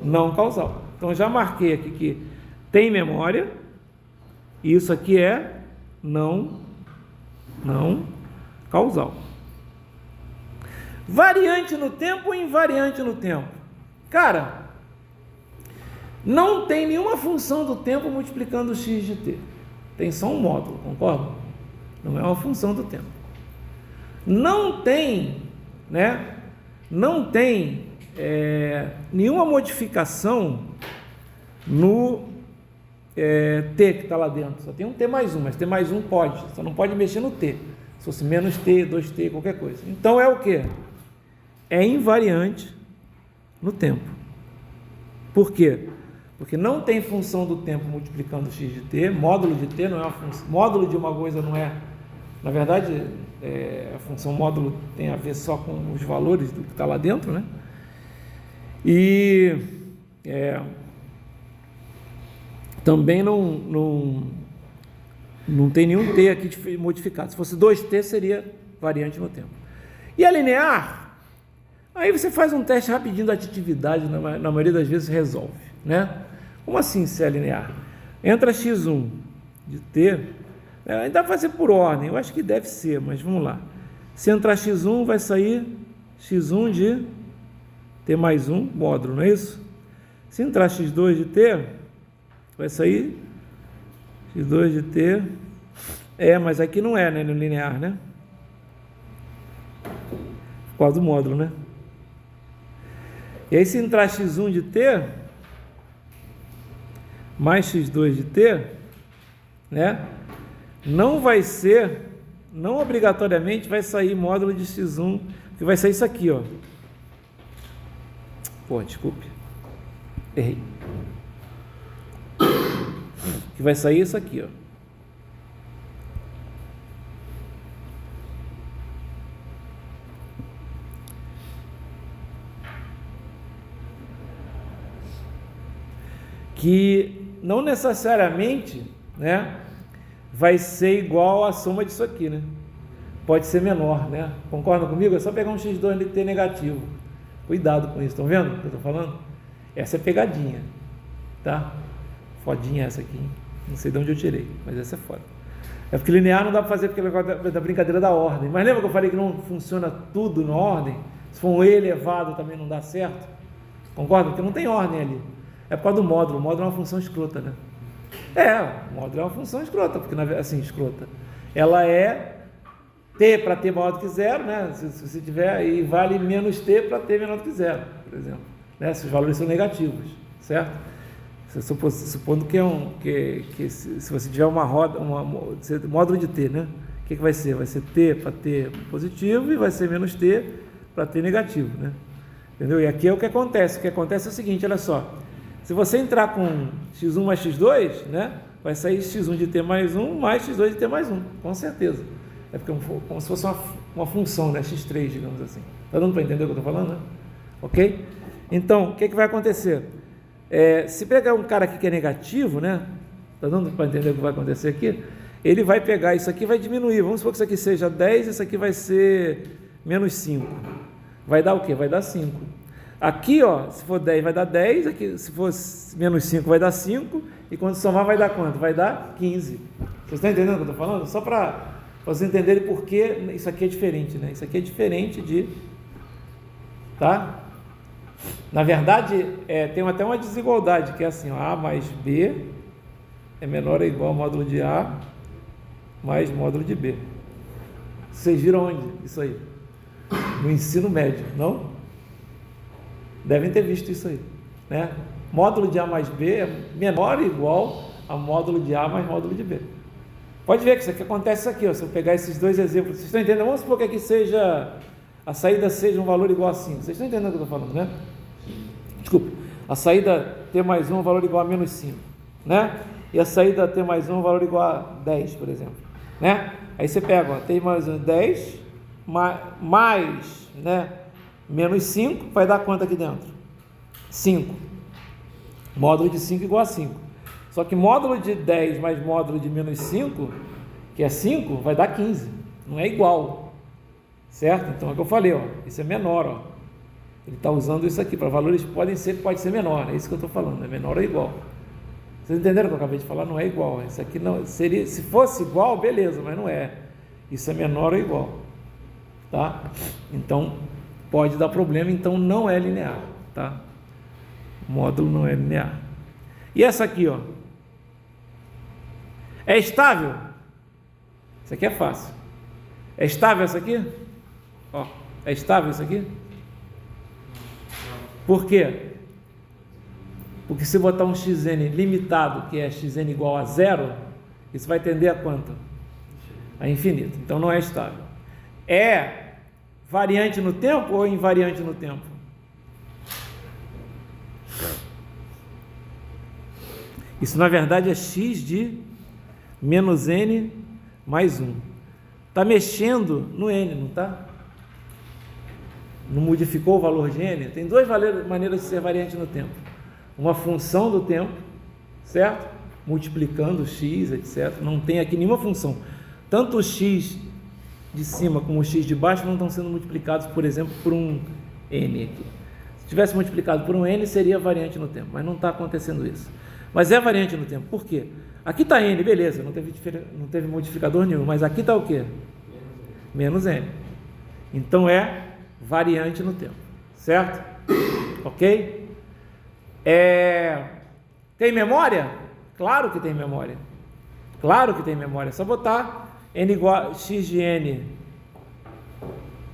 Não causal. Então, já marquei aqui que tem memória. E isso aqui é não causal. Variante no tempo ou invariante no tempo? Cara, não tem nenhuma função do tempo multiplicando x de t. Tem só um módulo, concorda? Não é uma função do tempo. Não tem, né? Não tem nenhuma modificação no t que está lá dentro. Só tem um t mais 1, mas t mais 1 pode. Só não pode mexer no t. Se fosse menos t, 2t, qualquer coisa. Então é o quê? É invariante no tempo. Por quê? Porque não tem função do tempo multiplicando x de t, módulo de t não é uma função, módulo de uma coisa não é, na verdade, a função módulo tem a ver só com os valores do que está lá dentro, né? E também não tem nenhum t aqui modificado. Se fosse 2t, seria variante no tempo. E a linear? Aí você faz um teste rapidinho da aditividade, na maioria das vezes resolve, né? Como assim se é linear? Entra x1 de t, ainda dá para fazer por ordem, eu acho que deve ser, mas vamos lá. Se entrar x1, vai sair x1 de t mais 1 módulo, não é isso? Se entrar x2 de t, vai sair x2 de t, mas aqui não é, né, no linear, né? Por causa do módulo, né? E aí se entrar x1 de t mais x2 de t, né? Não vai ser, não obrigatoriamente vai sair módulo de x1, que vai sair isso aqui, ó. Pô, desculpe. Errei. Que vai sair isso aqui, ó. Que não necessariamente, né, vai ser igual à soma disso aqui, né? Pode ser menor, né? Concordam comigo? É só pegar um x2 de t negativo. Cuidado com isso, estão vendo o que eu estou falando? Essa é pegadinha, tá? Fodinha essa aqui, hein? Não sei de onde eu tirei, mas essa é foda. É porque linear não dá para fazer porque é da brincadeira da ordem. Mas lembra que eu falei que não funciona tudo na ordem? Se for um e elevado também não dá certo? Concorda? Porque não tem ordem ali. É por causa do módulo. O módulo é uma função escrota, né? O módulo é uma função escrota, porque assim, escrota. Ela é t para t maior do que zero, né? Se você tiver, e vale menos t para t menor do que zero, por exemplo. Né? Se os valores são negativos, certo? Supondo que se você tiver uma roda, módulo de t, né? O que vai ser? Vai ser t para t positivo e vai ser menos t para t negativo, né? Entendeu? E aqui é o que acontece. O que acontece é o seguinte, olha só. Se você entrar com x1 mais x2, né, vai sair x1 de t mais 1 mais x2 de t mais 1, com certeza. É porque como se fosse uma função, né, x3, digamos assim. Está dando para entender o que eu estou falando, né? Ok? Então, o que vai acontecer? Se pegar um cara aqui que é negativo, né? Está dando para entender o que vai acontecer aqui? Ele vai pegar isso aqui e vai diminuir. Vamos supor que isso aqui seja 10, isso aqui vai ser menos 5. Vai dar o quê? Vai dar 5. Aqui, ó, se for 10 vai dar 10, aqui, se for menos 5 vai dar 5, e quando somar vai dar quanto? Vai dar 15. Vocês estão entendendo o que eu estou falando? Só para vocês entenderem por que isso aqui é diferente, né? Isso aqui é diferente de... Tá? Na verdade, tem até uma desigualdade, que é assim, ó, A mais B é menor ou igual ao módulo de A mais módulo de B. Vocês viram onde isso aí? No ensino médio, não? Devem ter visto isso aí, né? Módulo de A mais B é menor ou igual a módulo de A mais módulo de B. Pode ver que isso aqui acontece isso aqui, ó, se eu pegar esses dois exemplos, vocês estão entendendo? Vamos supor que aqui seja, a saída seja um valor igual a 5, vocês estão entendendo o que eu estou falando, né? Desculpa, a saída T mais 1 é um valor igual a menos 5, né? E a saída T mais 1 é um valor igual a 10, por exemplo, né? Aí você pega, ó, T mais 1 é 10, mais, né, menos 5, vai dar quanto aqui dentro? 5. Módulo de 5 igual a 5. Só que módulo de 10 mais módulo de menos 5, que é 5, vai dar 15. Não é igual. Certo? Então é o que eu falei, ó. Isso é menor, ó. Ele está usando isso aqui para valores que pode ser menor. É isso que eu estou falando. É menor ou igual. Vocês entenderam o que eu acabei de falar? Não é igual. Isso aqui não seria. Se fosse igual, beleza, mas não é. Isso é menor ou igual. Tá? Então pode dar problema. Então não é linear. Tá? O módulo não é linear. E essa aqui, ó. É estável? Isso aqui é fácil. É estável essa aqui? Ó, é estável isso aqui? Por quê? Porque se botar um xn limitado, que é xn igual a 0, isso vai tender a quanto? A infinito. Então não é estável. É variante no tempo ou invariante no tempo? Isso na verdade é x de menos n mais 1. Está mexendo no n, não está? Não modificou o valor de n? Tem duas maneiras de ser variante no tempo. Uma função do tempo, certo? Multiplicando x, etc. Não tem aqui nenhuma função. Tanto o x de cima como o x de baixo não estão sendo multiplicados, por exemplo, por um n aqui. Se tivesse multiplicado por um n, seria variante no tempo, mas não está acontecendo isso. Mas é variante no tempo. Por quê? Aqui está n, beleza, não teve modificador nenhum, mas aqui está o quê? Menos n. Então é variante no tempo, certo? Ok? Tem memória? Claro que tem memória. Claro que tem memória. É só botar n igual a x de n,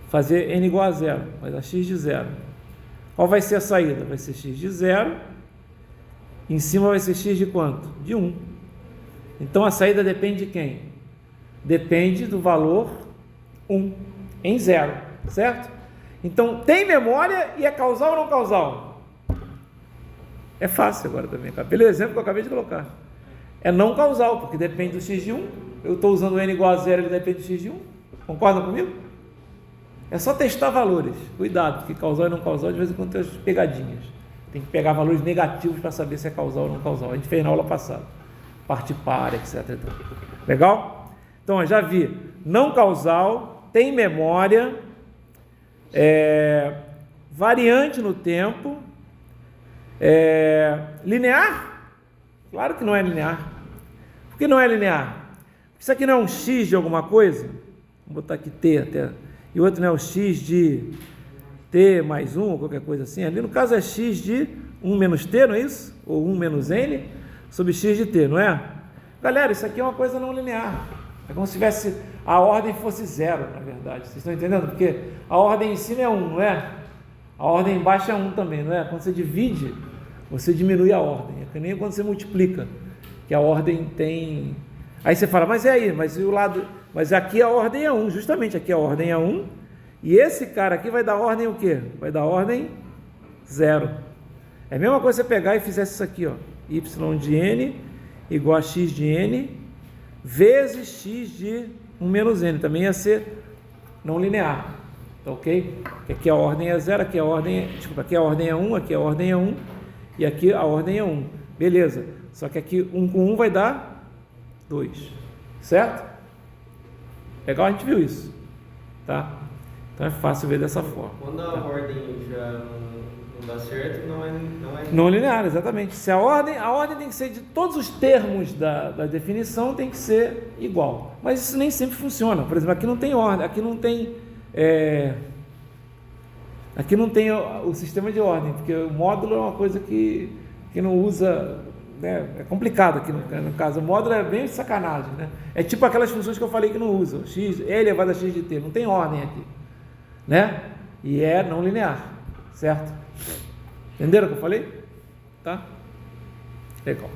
fazer n igual a 0, vai dar x de 0. Qual vai ser a saída? Vai ser x de 0. Em cima vai ser x de quanto? De 1. Então a saída depende de quem? Depende do valor 1 em 0, certo? Então tem memória e é causal ou não causal? É fácil agora também, tá? Pelo exemplo que eu acabei de colocar. É não causal, porque depende do x de 1. Eu estou usando n igual a 0, ele depende do x de 1. Concordam comigo? É só testar valores. Cuidado, porque causal e não causal de vez em quando tem as pegadinhas. Tem que pegar valores negativos para saber se é causal ou não causal. A gente fez na aula passada. Parte par, etc. Legal? Então, eu já vi. Não causal, tem memória, variante no tempo, linear? Claro que não é linear. Por que não é linear? Isso aqui não é um x de alguma coisa? Vou botar aqui t até. E o outro não é o x de t mais 1 ou qualquer coisa assim. Ali no caso é x de 1 menos t, não é isso? Ou 1 menos n sobre x de t, não é? Galera, isso aqui é uma coisa não linear. É como se tivesse a ordem fosse 0, na verdade. Vocês estão entendendo? Porque a ordem em cima é 1, não é? A ordem embaixo é 1 também, não é? Quando você divide, você diminui a ordem. É que nem quando você multiplica, que a ordem tem... Aí você fala, mas é aí, mas o lado... Mas aqui a ordem é 1, justamente aqui a ordem é 1, e esse cara aqui vai dar ordem o quê? Vai dar ordem 0. É a mesma coisa você pegar e fizesse isso aqui, ó, y de n igual a x de n vezes x de 1 menos n, também ia ser não linear. Tá ok? Aqui a ordem é 0, aqui a ordem aqui a ordem é 1, aqui a ordem é 1 e aqui a ordem é 1. Beleza. Só que aqui 1 com 1 vai dar 2. Certo? Legal, a gente viu isso. Tá? Então é fácil ver dessa forma. Quando a ordem já não dá certo, não é não linear, exatamente. Se a ordem tem que ser de todos os termos da definição, tem que ser igual. Mas isso nem sempre funciona. Por exemplo, aqui não tem ordem, aqui não tem o sistema de ordem, porque o módulo é uma coisa que não usa, né? É complicado aqui no caso. O módulo é bem sacanagem, né? É tipo aquelas funções que eu falei que não usa. X é elevado a x de t, não tem ordem aqui, né? E é não linear, certo? Entenderam o que eu falei? Tá? Legal.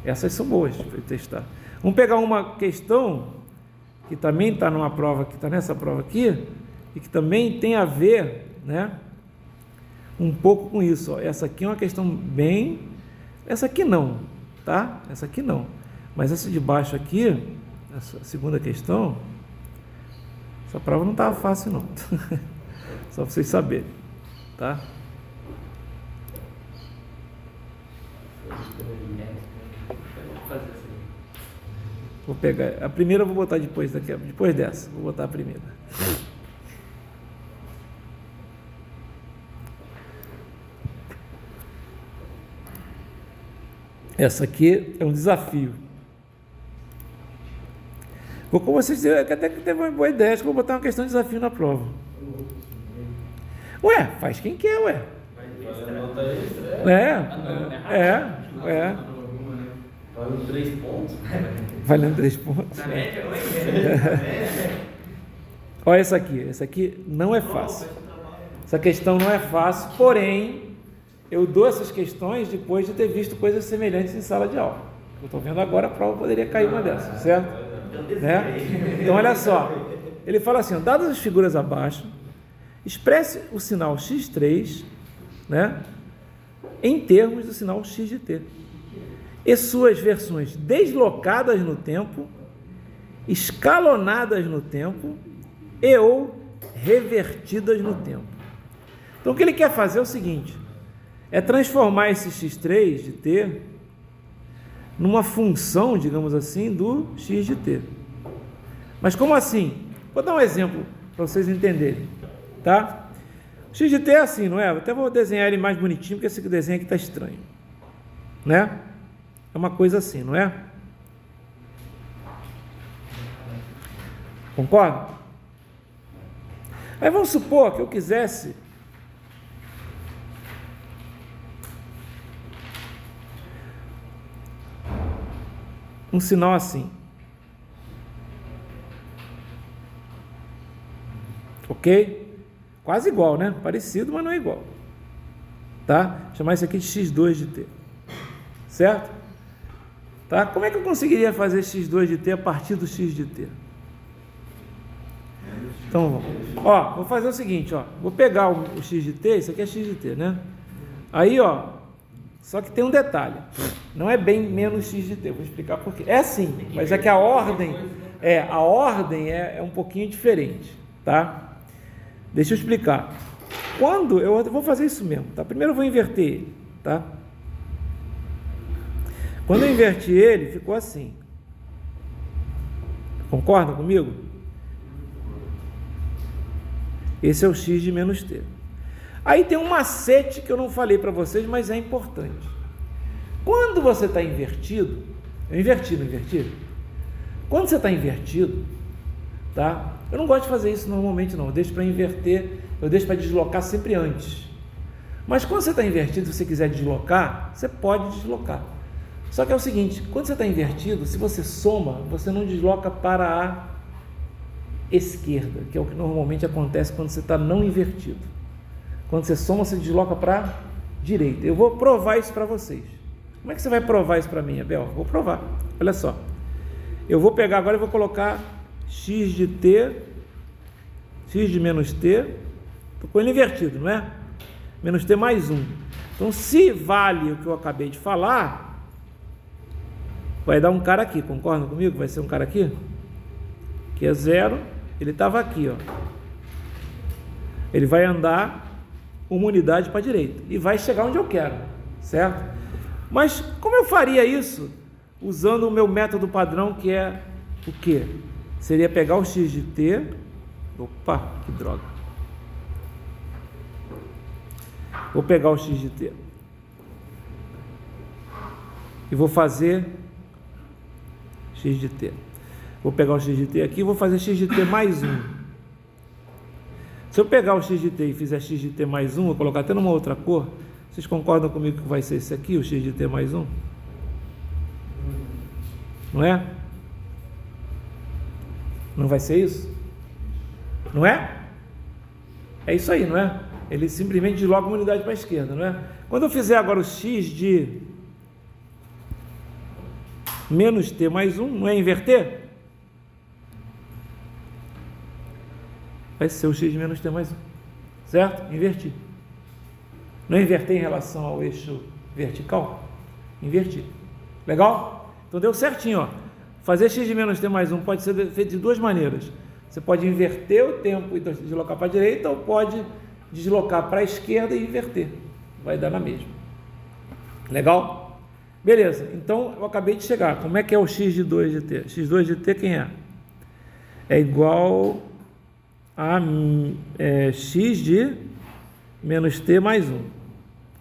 Essas são boas para testar. Vamos pegar uma questão que também está numa prova, que está nessa prova aqui, e que também tem a ver, né, um pouco com isso. Ó. Essa aqui é uma questão bem... Essa aqui não, tá? Essa aqui não. Mas essa de baixo aqui, essa segunda questão, essa prova não estava fácil não. Só para vocês saberem, tá? Vou pegar a primeira, eu vou botar depois dessa. Vou botar a primeira. Essa aqui é um desafio. Vou com vocês, até que teve uma boa ideia, acho que vou botar uma questão de desafio na prova. Ué, faz quem quer, ué. Valendo 3 pontos. Valendo 3 pontos. Na média, Olha essa aqui não é fácil. Essa questão não é fácil, porém, eu dou essas questões depois de ter visto coisas semelhantes em sala de aula. Eu estou vendo agora, a prova poderia cair uma dessas, certo? Né? Então, olha só. Ele fala assim, ó, dadas as figuras abaixo, expresse o sinal x3, né, em termos do sinal x de t. E suas versões deslocadas no tempo, escalonadas no tempo e ou revertidas no tempo. Então, o que ele quer fazer é o seguinte, é transformar esse x3 de t numa função, digamos assim, do x de t. Mas como assim? Vou dar um exemplo para vocês entenderem, tá? O x de t é assim, não é? Eu até vou desenhar ele mais bonitinho, porque esse desenho aqui está estranho, né? É uma coisa assim, não é? Concorda? Aí vamos supor que eu quisesse um sinal assim. Ok? Quase igual, né? Parecido, mas não é igual. Tá? Vou chamar isso aqui de x2 de t. Certo? Tá? Como é que eu conseguiria fazer x2 de t a partir do x de t? Então, ó, vou fazer o seguinte, ó, vou pegar o x de t, isso aqui é x de t, né? Aí, ó, só que tem um detalhe, não é bem menos x de t, vou explicar por quê. É sim, mas é que a ordem é um pouquinho diferente, tá? Deixa eu explicar. Quando eu vou fazer isso mesmo, tá? Primeiro eu vou inverter ele, tá? Quando eu inverti ele, ficou assim. Concorda comigo? Esse é o x de menos t. Aí tem um macete que eu não falei para vocês, mas é importante. Quando você está invertido, eu inverti, não inverti? Quando você está invertido, tá? Eu não gosto de fazer isso normalmente não, eu deixo para inverter, eu deixo para deslocar sempre antes. Mas quando você está invertido, se você quiser deslocar, você pode deslocar. Só que é o seguinte, quando você está invertido, se você soma, você não desloca para a esquerda, que é o que normalmente acontece quando você está não invertido. Quando você soma, você desloca para a direita. Eu vou provar isso para vocês. Como é que você vai provar isso para mim, Abel? Vou provar. Olha só. Eu vou pegar agora e vou colocar x de t, x de menos t, estou com ele invertido, não é? Menos t mais 1. Então, se vale o que eu acabei de falar, vai dar um cara aqui, concorda comigo? Vai ser um cara aqui, que é 0, ele estava aqui, ó. Ele vai andar uma unidade para a direita e vai chegar onde eu quero, certo? Mas como eu faria isso usando o meu método padrão, que é o quê? Seria pegar o x de t, opa, que droga, vou pegar o x de t e vou fazer x de t, vou pegar o x de t aqui e vou fazer x de t mais 1. Se eu pegar o x de t e fizer x de t mais 1, eu colocar até numa outra cor, vocês concordam comigo que vai ser esse aqui, o x de t mais 1? Não é? Não vai ser isso? Não é? É isso aí, não é? Ele simplesmente desloca uma unidade para a esquerda, não é? Quando eu fizer agora o x de menos t mais 1, não é inverter? Vai ser o x de menos t mais 1, certo? Inverti. Não inverter em relação ao eixo vertical? Inverti. Legal? Então deu certinho, ó. Fazer x de menos t mais 1 pode ser feito de duas maneiras. Você pode inverter o tempo e deslocar para a direita, ou pode deslocar para a esquerda e inverter. Vai dar na mesma. Legal? Beleza. Então eu acabei de chegar. Como é que é o x de 2 de t? x2 de t quem é? É igual a x de menos t mais 1.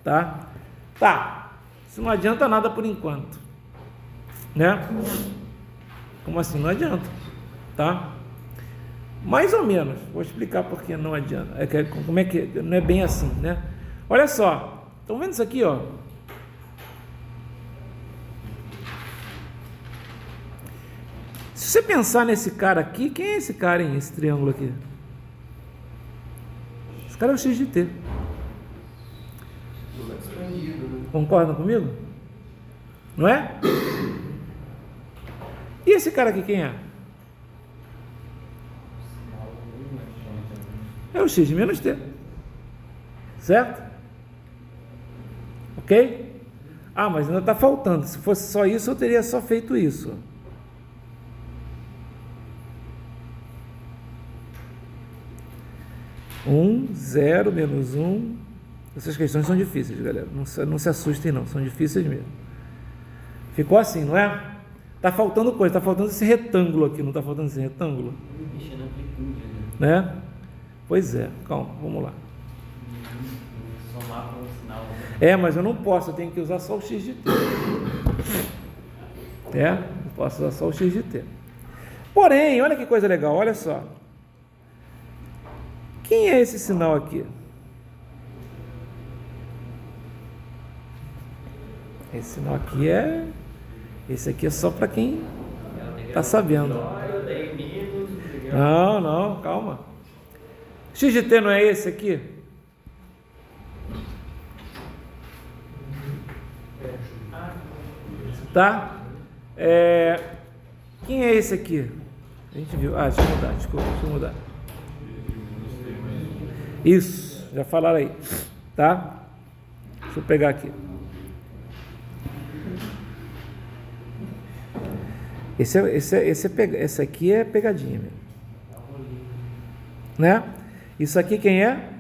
Tá? Tá. Isso não adianta nada por enquanto. Né? Como assim? Não adianta. Tá? Mais ou menos. Vou explicar por que não adianta. Como é que não é bem assim, né? Olha só. Estão vendo isso aqui, ó? Se você pensar nesse cara aqui, quem é esse cara, hein? Esse triângulo aqui? Esse cara é o x de t. Concordam comigo? Não é? E esse cara aqui quem é? É o x de menos t. Certo? Ok? Ah, mas ainda está faltando. Se fosse só isso, eu teria só feito isso. Zero, menos 1. Essas questões são difíceis, galera. Não se assustem, não. São difíceis mesmo. Ficou assim, não é? Está faltando coisa. Está faltando esse retângulo aqui. Não está faltando esse retângulo? Mexer na amplitude, né? Pois é. Calma, vamos lá. Somar com o sinal. Mas eu não posso. Eu tenho que usar só o x de t. Eu posso usar só o x de t. Porém, olha que coisa legal. Olha só. Quem é esse sinal aqui? Esse sinal aqui esse aqui é só para quem está sabendo. Não, calma. X de t não é esse aqui? Tá? Quem é esse aqui? A gente viu. Deixa eu mudar, desculpa, deixa eu mudar. Isso, já falaram aí, tá? Deixa eu pegar aqui. Esse aqui é pegadinha mesmo, né? Isso aqui quem é?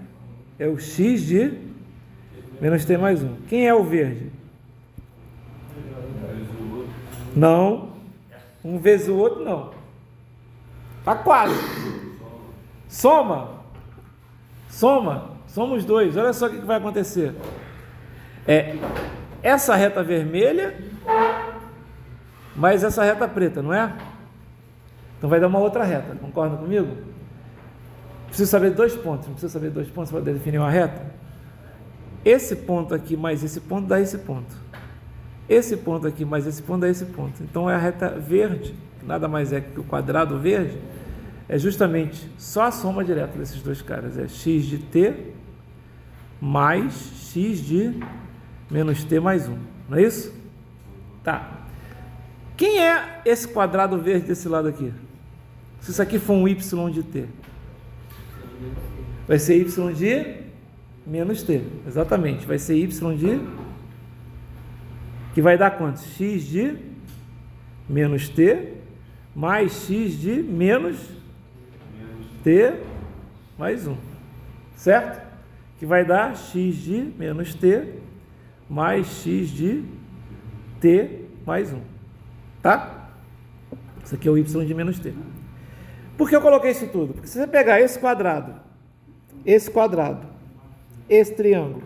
É o x de menos t mais 1. Quem é o verde? Não. Um vezes o outro, não. Tá quase. Soma os dois. Olha só o que vai acontecer. Essa reta vermelha mais essa reta preta, não é? Então vai dar uma outra reta, concorda comigo? Preciso saber 2 pontos, não precisa saber 2 pontos para definir uma reta? Esse ponto aqui mais esse ponto dá esse ponto. Esse ponto aqui mais esse ponto dá esse ponto. Então é a reta verde, que nada mais é que o quadrado verde, é justamente só a soma direta desses dois caras. É x de t mais x de menos t mais 1. Não é isso? Tá. Quem é esse quadrado verde desse lado aqui? Se isso aqui for um y de t, vai ser y de menos t. Exatamente. Vai ser y de... que vai dar quanto? X de menos t mais x de menos t mais 1. certo? Que vai dar x de menos t mais x de t mais 1, tá? Isso aqui é o y de menos t. Por que eu coloquei isso tudo? Porque se você pegar esse quadrado, esse triângulo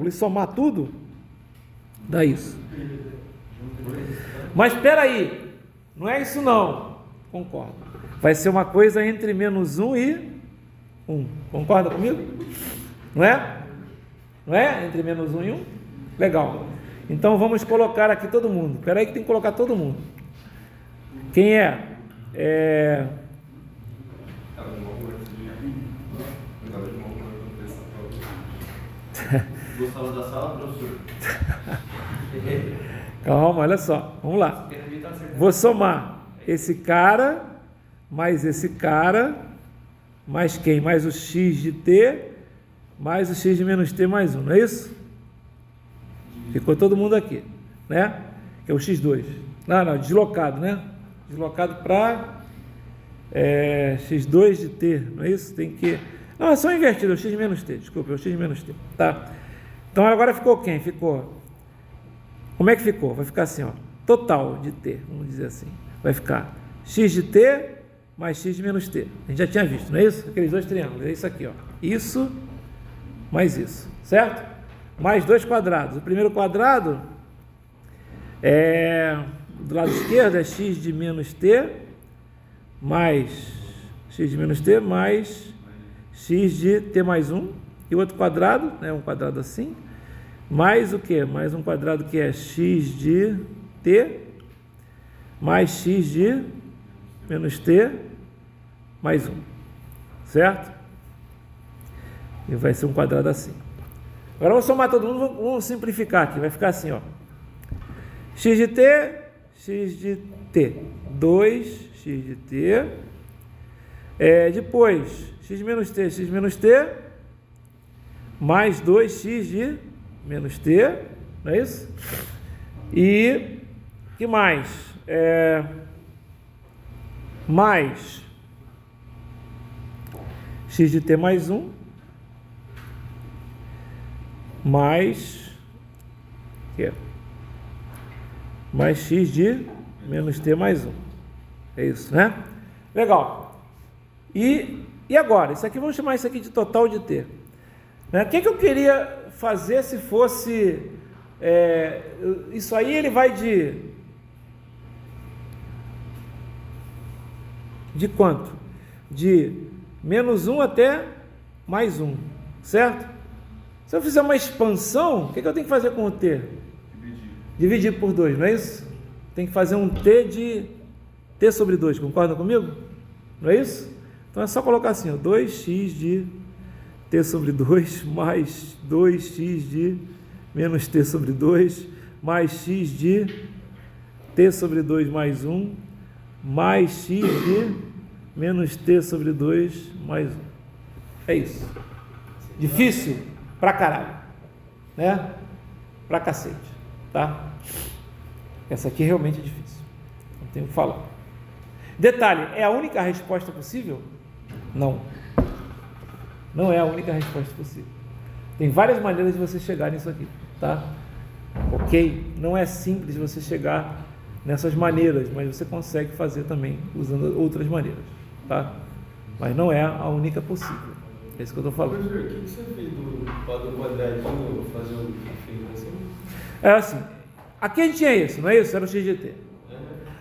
e somar tudo, dá isso. Mas espera aí, não é isso não, concordo. Vai ser uma coisa entre menos 1 e 1, concorda comigo? Não é? Não é? Entre menos 1 e 1? Legal. Então vamos colocar aqui todo mundo. Espera aí que tem que colocar todo mundo. Quem é? Gostava da sala, professor? Calma, olha só. Vamos lá. Vou somar esse cara, mais esse cara, mais quem? Mais o x de t, mais o x de menos t mais 1, não é isso? Ficou todo mundo aqui, né? Que é o x2. Não, deslocado, né? Deslocado para x2 de t, não é isso? Tem que... Não, é só invertido, é o x de menos t, desculpa, é o x de menos t, tá? Então agora ficou quem? Ficou... Como é que ficou? Vai ficar assim, ó, total de t, vamos dizer assim. Vai ficar x de t mais x de menos t. A gente já tinha visto, não é isso? Aqueles dois triângulos, é isso aqui, ó. Isso mais isso, certo? Mais dois quadrados. O primeiro quadrado do lado esquerdo é x de menos t mais x de menos t mais x de t mais 1. E o outro quadrado, né, um quadrado assim, mais o que? Mais um quadrado que é x de t mais x de menos t mais 1, certo? E vai ser um quadrado assim. Agora eu vou somar todo mundo, vamos simplificar aqui, vai ficar assim, ó. X de t, 2x de t, depois x de menos t, mais 2x de menos t, não é isso? E que mais? Mais x de t mais 1, mais x de menos t mais 1. É isso, né? Legal. E agora? Isso aqui, vamos chamar isso aqui de total de t. Né? O que eu queria fazer se fosse... isso aí ele vai de quanto? De menos 1 até mais 1, certo? Se eu fizer uma expansão, o que eu tenho que fazer com o t? Dividir por 2, não é isso? Tem que fazer um t de t sobre 2, concordam comigo? Não é isso? Então é só colocar assim, ó, 2x de t sobre 2 mais 2x de menos t sobre 2 mais x de t sobre 2 mais 1 mais x de menos t sobre 2 mais 1. É isso. Difícil pra caralho, né? Pra cacete, tá? Essa aqui realmente é difícil, não tenho o que falar. Detalhe, é a única resposta possível? Não. Não é a única resposta possível. Tem várias maneiras de você chegar nisso aqui, tá? Ok? Não é simples você chegar nessas maneiras, mas você consegue fazer também usando outras maneiras, tá? Mas não é a única possível. É isso que eu estou falando. Professor, o que você fez do quadradinho fazer o fim assim? É assim, aqui a gente tinha isso, não é isso? Era o x de t.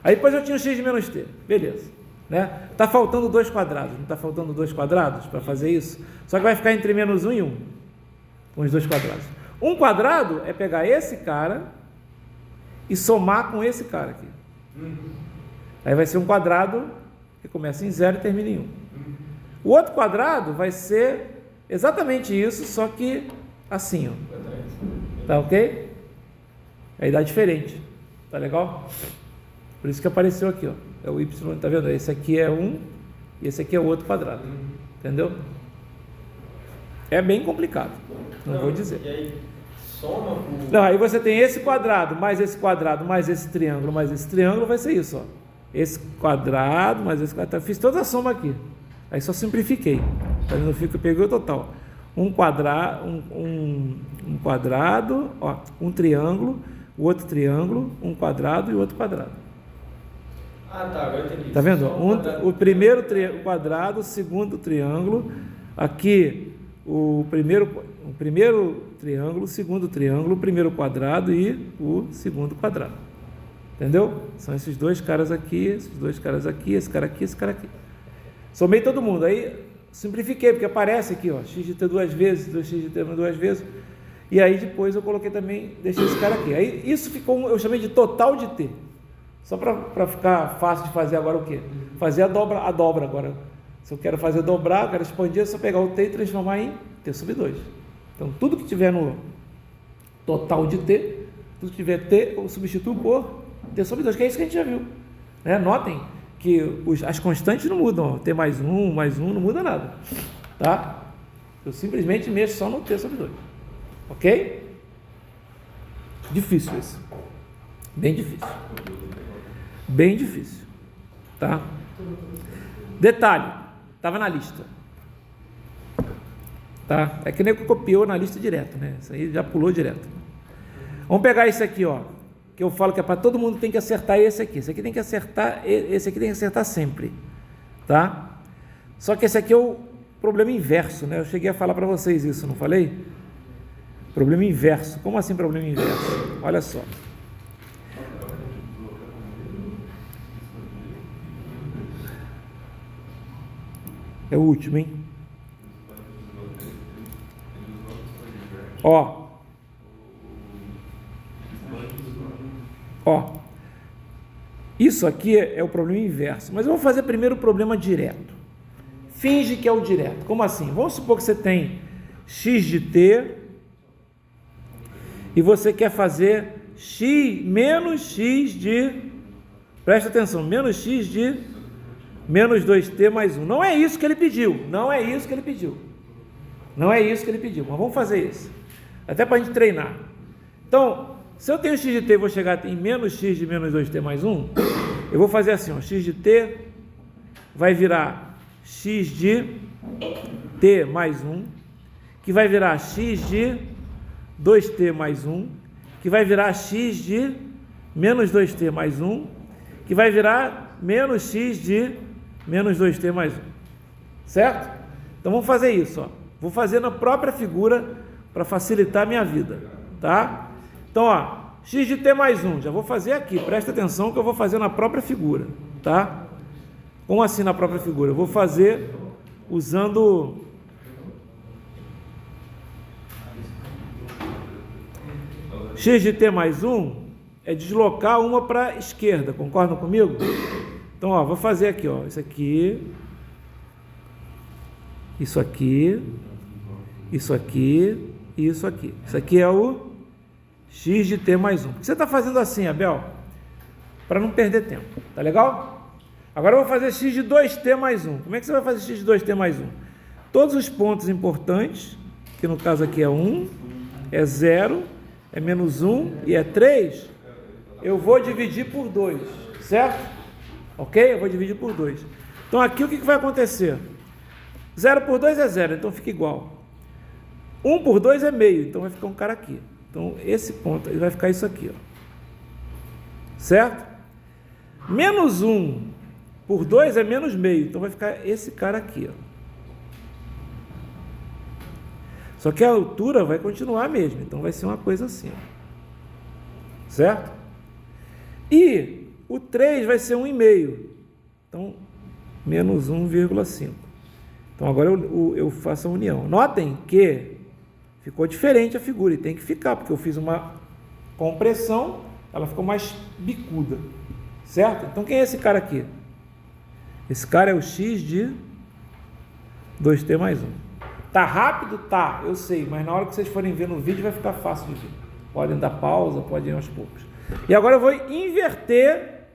Aí depois eu tinha o x de menos t, beleza. Né? Tá faltando 2 quadrados, não está faltando 2 quadrados para fazer isso? Só que vai ficar entre menos 1 e 1, com os 2 quadrados. Um quadrado é pegar esse cara e somar com esse cara aqui. Aí vai ser um quadrado que começa em 0 e termina em 1. O outro quadrado vai ser exatamente isso, só que assim, ó. Tá ok? Aí dá diferente. Tá legal? Por isso que apareceu aqui, ó. É o y, tá vendo? Esse aqui é 1 e esse aqui é o outro quadrado. Entendeu? É bem complicado. Não vou dizer. E aí, soma o... Não, aí você tem esse quadrado, mais esse triângulo, mais esse triângulo, vai ser isso, ó. Esse quadrado, mais esse quadrado. Fiz toda a soma aqui. Aí só simplifiquei. Para não ficar, peguei o total. Um quadrado, ó, um triângulo, o outro triângulo, um quadrado e o outro quadrado. Ah, tá, agora eu entendi. Tá vendo? O primeiro quadrado, o segundo triângulo, aqui o primeiro triângulo, o segundo triângulo, o primeiro quadrado e o segundo quadrado. Entendeu? São esses dois caras aqui, esses dois caras aqui, esse cara aqui, esse cara aqui. Somei todo mundo, aí simplifiquei, porque aparece aqui, ó, x de t duas vezes, 2x de t duas vezes, e aí depois eu coloquei também, deixei esse cara aqui. Aí isso ficou, eu chamei de total de t. Só para ficar fácil de fazer agora o quê? Fazer a dobra agora. Se eu quero fazer dobrar, eu quero expandir, é só pegar o t e transformar em t sobre 2. Então tudo que tiver no total de t, tudo que tiver t, eu substituo por t sobre 2, que é isso que a gente já viu. Né? Notem que as constantes não mudam, ó. T mais 1 não muda nada. Tá? Eu simplesmente mexo só no t sobre 2. Ok? Difícil isso. Bem difícil. Bem difícil. Tá? Detalhe, estava na lista. Tá? É que nem que copiou na lista direto, né? Isso aí já pulou direto. Vamos pegar esse aqui, ó. Que eu falo que é para todo mundo tem que acertar esse aqui. Esse aqui tem que acertar, esse aqui tem que acertar sempre. Tá? Só que esse aqui é o problema inverso, né? Eu cheguei a falar para vocês isso, não falei? Problema inverso. Como assim problema inverso? Olha só. É o último, hein? Ó. Ó. Isso aqui é o problema inverso. Mas eu vou fazer primeiro o problema direto. Finge que é o direto. Como assim? Vamos supor que você tem x de t e você quer fazer menos x de... Presta atenção. Menos x de... menos 2t mais 1. Não é isso que ele pediu. Não é isso que ele pediu. Não é isso que ele pediu. Mas vamos fazer isso. Até para a gente treinar. Então, se eu tenho x de t e vou chegar em menos x de menos 2t mais 1, eu vou fazer assim, ó, x de t vai virar x de t mais 1, que vai virar x de 2t mais 1, que vai virar x de menos 2t mais 1, que vai virar menos x de menos 2t mais 1, certo? Então vamos fazer isso, ó. Vou fazer na própria figura para facilitar a minha vida, tá? Então, ó, x de t mais 1, já vou fazer aqui, presta atenção que eu vou fazer na própria figura, tá? Como assim na própria figura? Eu vou fazer usando... x de t mais 1 é deslocar uma para a esquerda, concordam comigo? Então, ó, vou fazer aqui, ó, isso aqui, isso aqui, isso aqui e isso aqui. Isso aqui é o x de t mais 1. Por que você está fazendo assim, Abel? Para não perder tempo, tá legal? Agora eu vou fazer x de 2t mais 1. Como é que você vai fazer x de 2t mais 1? Todos os pontos importantes, que no caso aqui é 1, é 0, é menos 1 e é 3, eu vou dividir por 2, certo? Ok? Eu vou dividir por 2. Então aqui o que vai acontecer? 0 por 2 é 0, então fica igual. 1 por 2 é meio, então vai ficar um cara aqui. Então esse ponto ele vai ficar isso aqui, ó. Certo? Menos 1 por 2 é menos meio, então vai ficar esse cara aqui, ó. Só que a altura vai continuar a mesma, então vai ser uma coisa assim, ó. Certo? E o 3 vai ser 1,5. Então, menos 1,5. Então, agora eu faço a união. Notem que ficou diferente a figura, e tem que ficar, porque eu fiz uma compressão, ela ficou mais bicuda. Certo? Então, quem é esse cara aqui? Esse cara é o x de 2t mais 1. Tá rápido? Tá, eu sei, mas na hora que vocês forem ver no vídeo vai ficar fácil de ver. Podem dar pausa, podem ir aos poucos. E agora eu vou inverter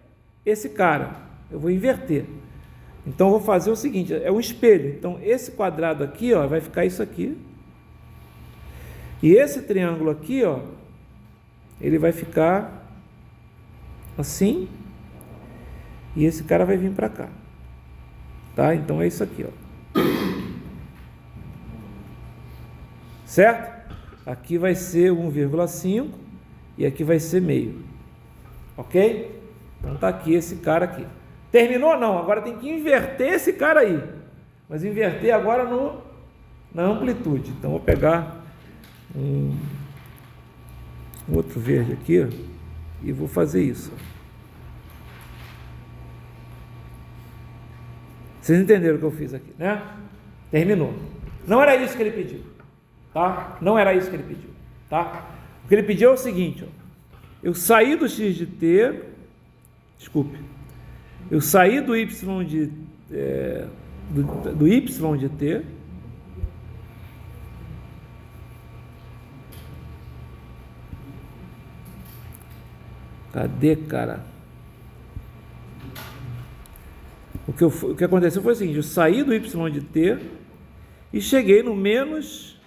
esse cara. Eu vou inverter. Então eu vou fazer o seguinte, é um espelho. Então esse quadrado aqui, ó, vai ficar isso aqui. E esse triângulo aqui, ó, ele vai ficar assim. E esse cara vai vir para cá. Tá? Então é isso aqui, ó. certo? Aqui vai ser 1,5 e aqui vai ser meio, ok? Então está aqui esse cara aqui. Terminou? Não, agora tem que inverter esse cara aí, mas inverter agora na amplitude. Então vou pegar um outro verde aqui, ó, e vou fazer isso. Vocês entenderam o que eu fiz aqui, né? Terminou. Não era isso que ele pediu, tá? Não era isso que ele pediu, tá? O que ele pediu é o seguinte, ó. Eu saí do x de t, desculpe, eu saí do y de do y de t, cadê, cara? O que aconteceu foi o seguinte, eu saí do y de t e cheguei no menos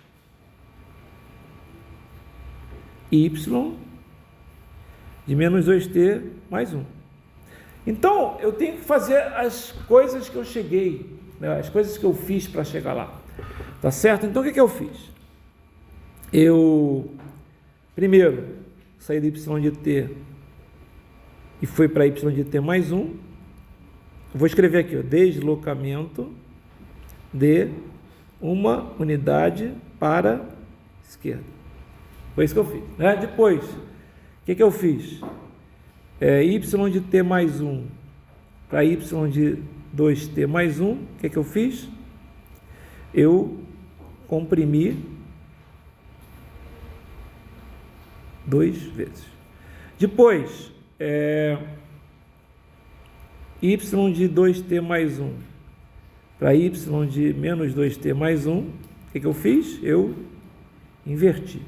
y de menos 2t mais 1. Então, eu tenho que fazer as coisas que eu cheguei, né, as coisas que eu fiz para chegar lá, tá certo? Então, o que eu fiz? Eu, primeiro, saí do y de t e fui para y de t mais 1. Vou escrever aqui, ó, deslocamento de uma unidade para a esquerda. Foi isso que eu fiz, né? Depois, o que eu fiz? Y de t mais 1 para y de 2t mais 1, o que eu fiz? Eu comprimi 2 vezes. Depois, y de 2t mais 1 para y de menos 2t mais 1, o que eu fiz? Eu inverti,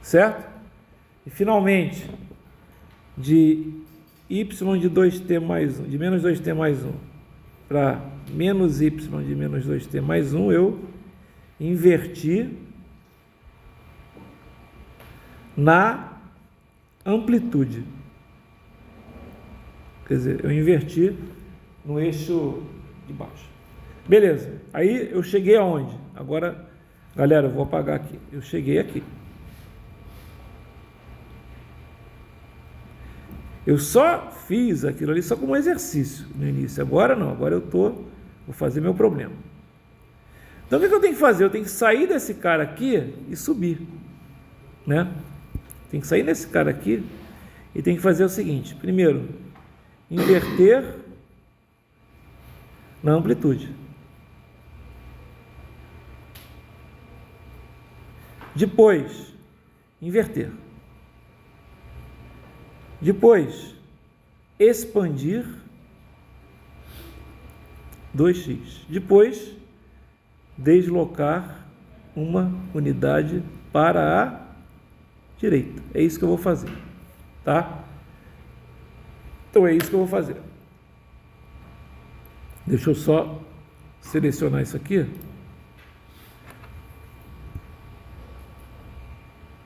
certo? E finalmente, de y de 2t mais 1, de menos 2t mais 1 para menos y de menos 2t mais 1, eu inverti na amplitude. Quer dizer, eu inverti no eixo de baixo. Beleza, aí eu cheguei aonde? Agora, galera, eu vou apagar aqui. Eu cheguei aqui. Eu só fiz aquilo ali só como exercício no início. Agora não, agora vou fazer meu problema. Então o que eu tenho que fazer? Eu tenho que sair desse cara aqui e subir, né? Tem que sair desse cara aqui e tem que fazer o seguinte: primeiro, inverter na amplitude. Depois, inverter. Depois, expandir 2x. Depois, deslocar uma unidade para a direita. É isso que eu vou fazer, tá? Então é isso que eu vou fazer. Deixa eu só selecionar isso aqui. Deixa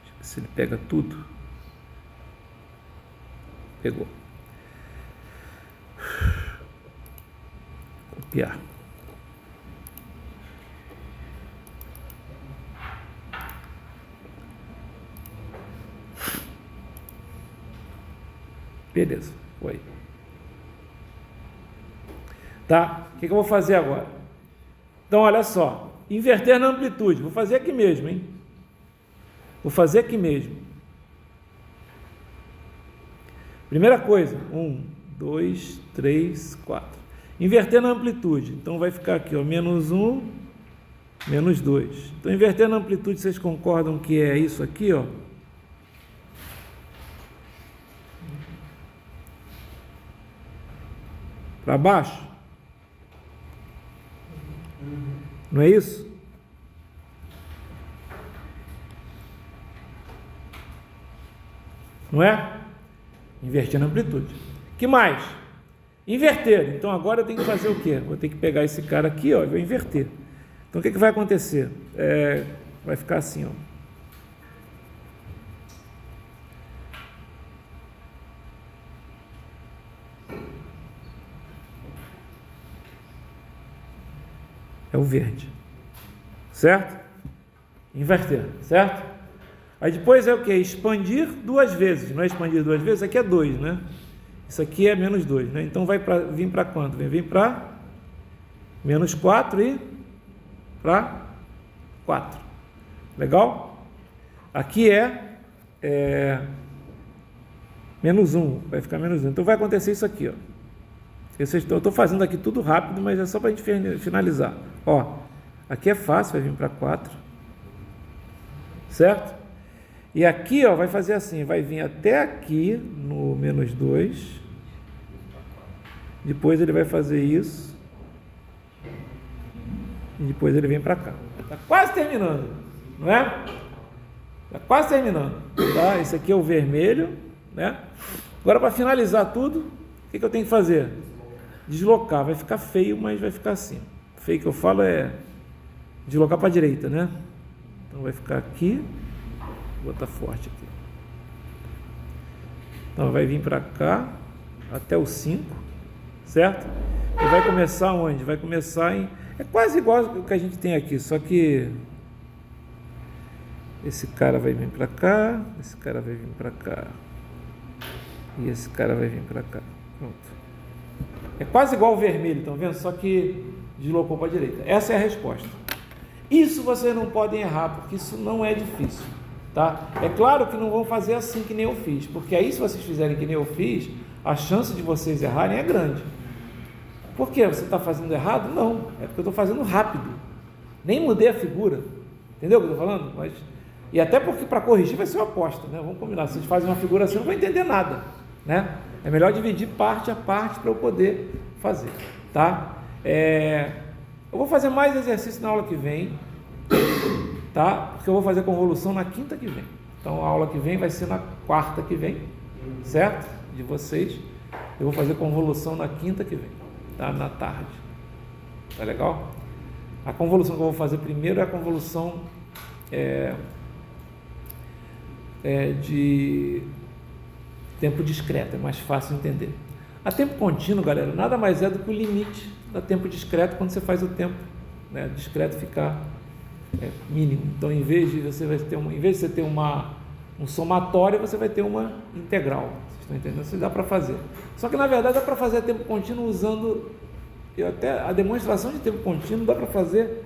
eu ver se ele pega tudo. Pegou. Copiar. Beleza, foi. Tá? O que eu vou fazer agora? Então, olha só. Inverter na amplitude. Vou fazer aqui mesmo, hein? Vou fazer aqui mesmo. Primeira coisa, 1, 2, 3, 4. Inverter na amplitude. Então, vai ficar aqui, ó, menos 1, menos 2. Então, inverter na amplitude, vocês concordam que é isso aqui, ó? Para baixo? Não é isso? Não é? Inverter na amplitude. Que mais? Inverter. Então agora eu tenho que fazer o quê? Vou ter que pegar esse cara aqui, ó, e vou inverter. Então o que vai acontecer? Vai ficar assim, ó. É o verde. Certo? Inverter, certo? Aí depois é o que? Expandir 2 vezes. Não é expandir 2 vezes? Isso aqui é 2, né? Isso aqui é menos 2, né? Então vai vir para quanto? Vai vir para menos 4 e para 4. Legal? Aqui é menos 1. Vai ficar menos 1. Então vai acontecer isso aqui, ó. Eu estou fazendo aqui tudo rápido, mas é só para a gente finalizar. Ó, aqui é fácil, vai vir para 4. Certo? E aqui, ó, vai fazer assim, vai vir até aqui no menos 2. Depois ele vai fazer isso. E depois ele vem para cá. Está quase terminando, não é? Está quase terminando. Tá? Esse aqui é o vermelho, né? Agora, para finalizar tudo, o que eu tenho que fazer? Deslocar. Vai ficar feio, mas vai ficar assim. Feio que eu falo é deslocar para a direita, né? Então vai ficar aqui. Vou botar forte aqui. Então vai vir para cá até o 5, certo? E vai começar onde? Vai começar em... É quase igual o que a gente tem aqui, só que esse cara vai vir para cá, esse cara vai vir para cá e esse cara vai vir para cá. Pronto. É quase igual o vermelho, estão vendo? Só que deslocou para a direita. Essa é a resposta. Isso vocês não podem errar, porque isso não é difícil. Tá? É claro que não vão fazer assim que nem eu fiz, porque aí se vocês fizerem que nem eu fiz, a chance de vocês errarem é grande. Por quê? Você está fazendo errado? Não, é porque eu estou fazendo rápido, nem mudei a figura, entendeu o que eu estou falando? Mas, e até porque para corrigir vai ser uma aposta, né? Vamos combinar, se vocês fazem uma figura assim, eu não vou entender nada, né? É melhor dividir parte a parte para eu poder fazer, tá? Eu vou fazer mais exercício na aula que vem, tá? Porque eu vou fazer convolução na quinta que vem. Então a aula que vem vai ser na quarta que vem, certo? De vocês. Eu vou fazer convolução na quinta que vem, tá? Na tarde. Tá legal? A convolução que eu vou fazer primeiro é a convolução de tempo discreto, é mais fácil entender. A tempo contínuo, galera, nada mais é do que o limite da tempo discreto quando você faz o tempo, né, discreto ficar mínimo. Então, em vez de você ter um somatório, você vai ter uma integral. Vocês estão entendendo? Isso dá para fazer. Só que, na verdade, dá para fazer a tempo contínuo usando... até a demonstração de tempo contínuo dá para fazer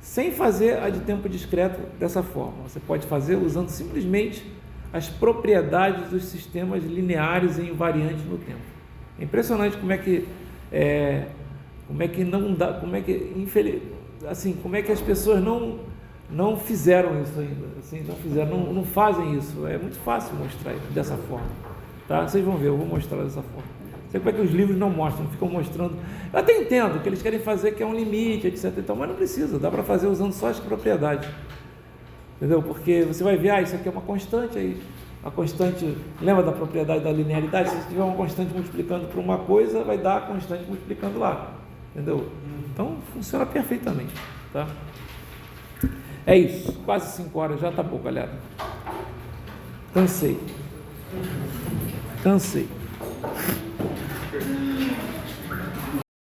sem fazer a de tempo discreto dessa forma. Você pode fazer usando simplesmente as propriedades dos sistemas lineares e invariantes no tempo. É impressionante como é que não dá, como é que as pessoas não fizeram isso ainda, assim, não fazem isso. É muito fácil mostrar dessa forma, tá? Vocês vão ver, eu vou mostrar dessa forma. Sei como é que os livros não mostram, ficam mostrando. Eu até entendo que eles querem fazer que é um limite, etc. Então, mas não precisa, dá para fazer usando só as propriedades. Entendeu? Porque você vai ver, isso aqui é uma constante, aí a constante, lembra da propriedade da linearidade? Se tiver uma constante multiplicando por uma coisa, vai dar a constante multiplicando lá. Entendeu? Então, funciona perfeitamente, tá? É isso, quase 5 horas, já tá bom, galera. Cansei.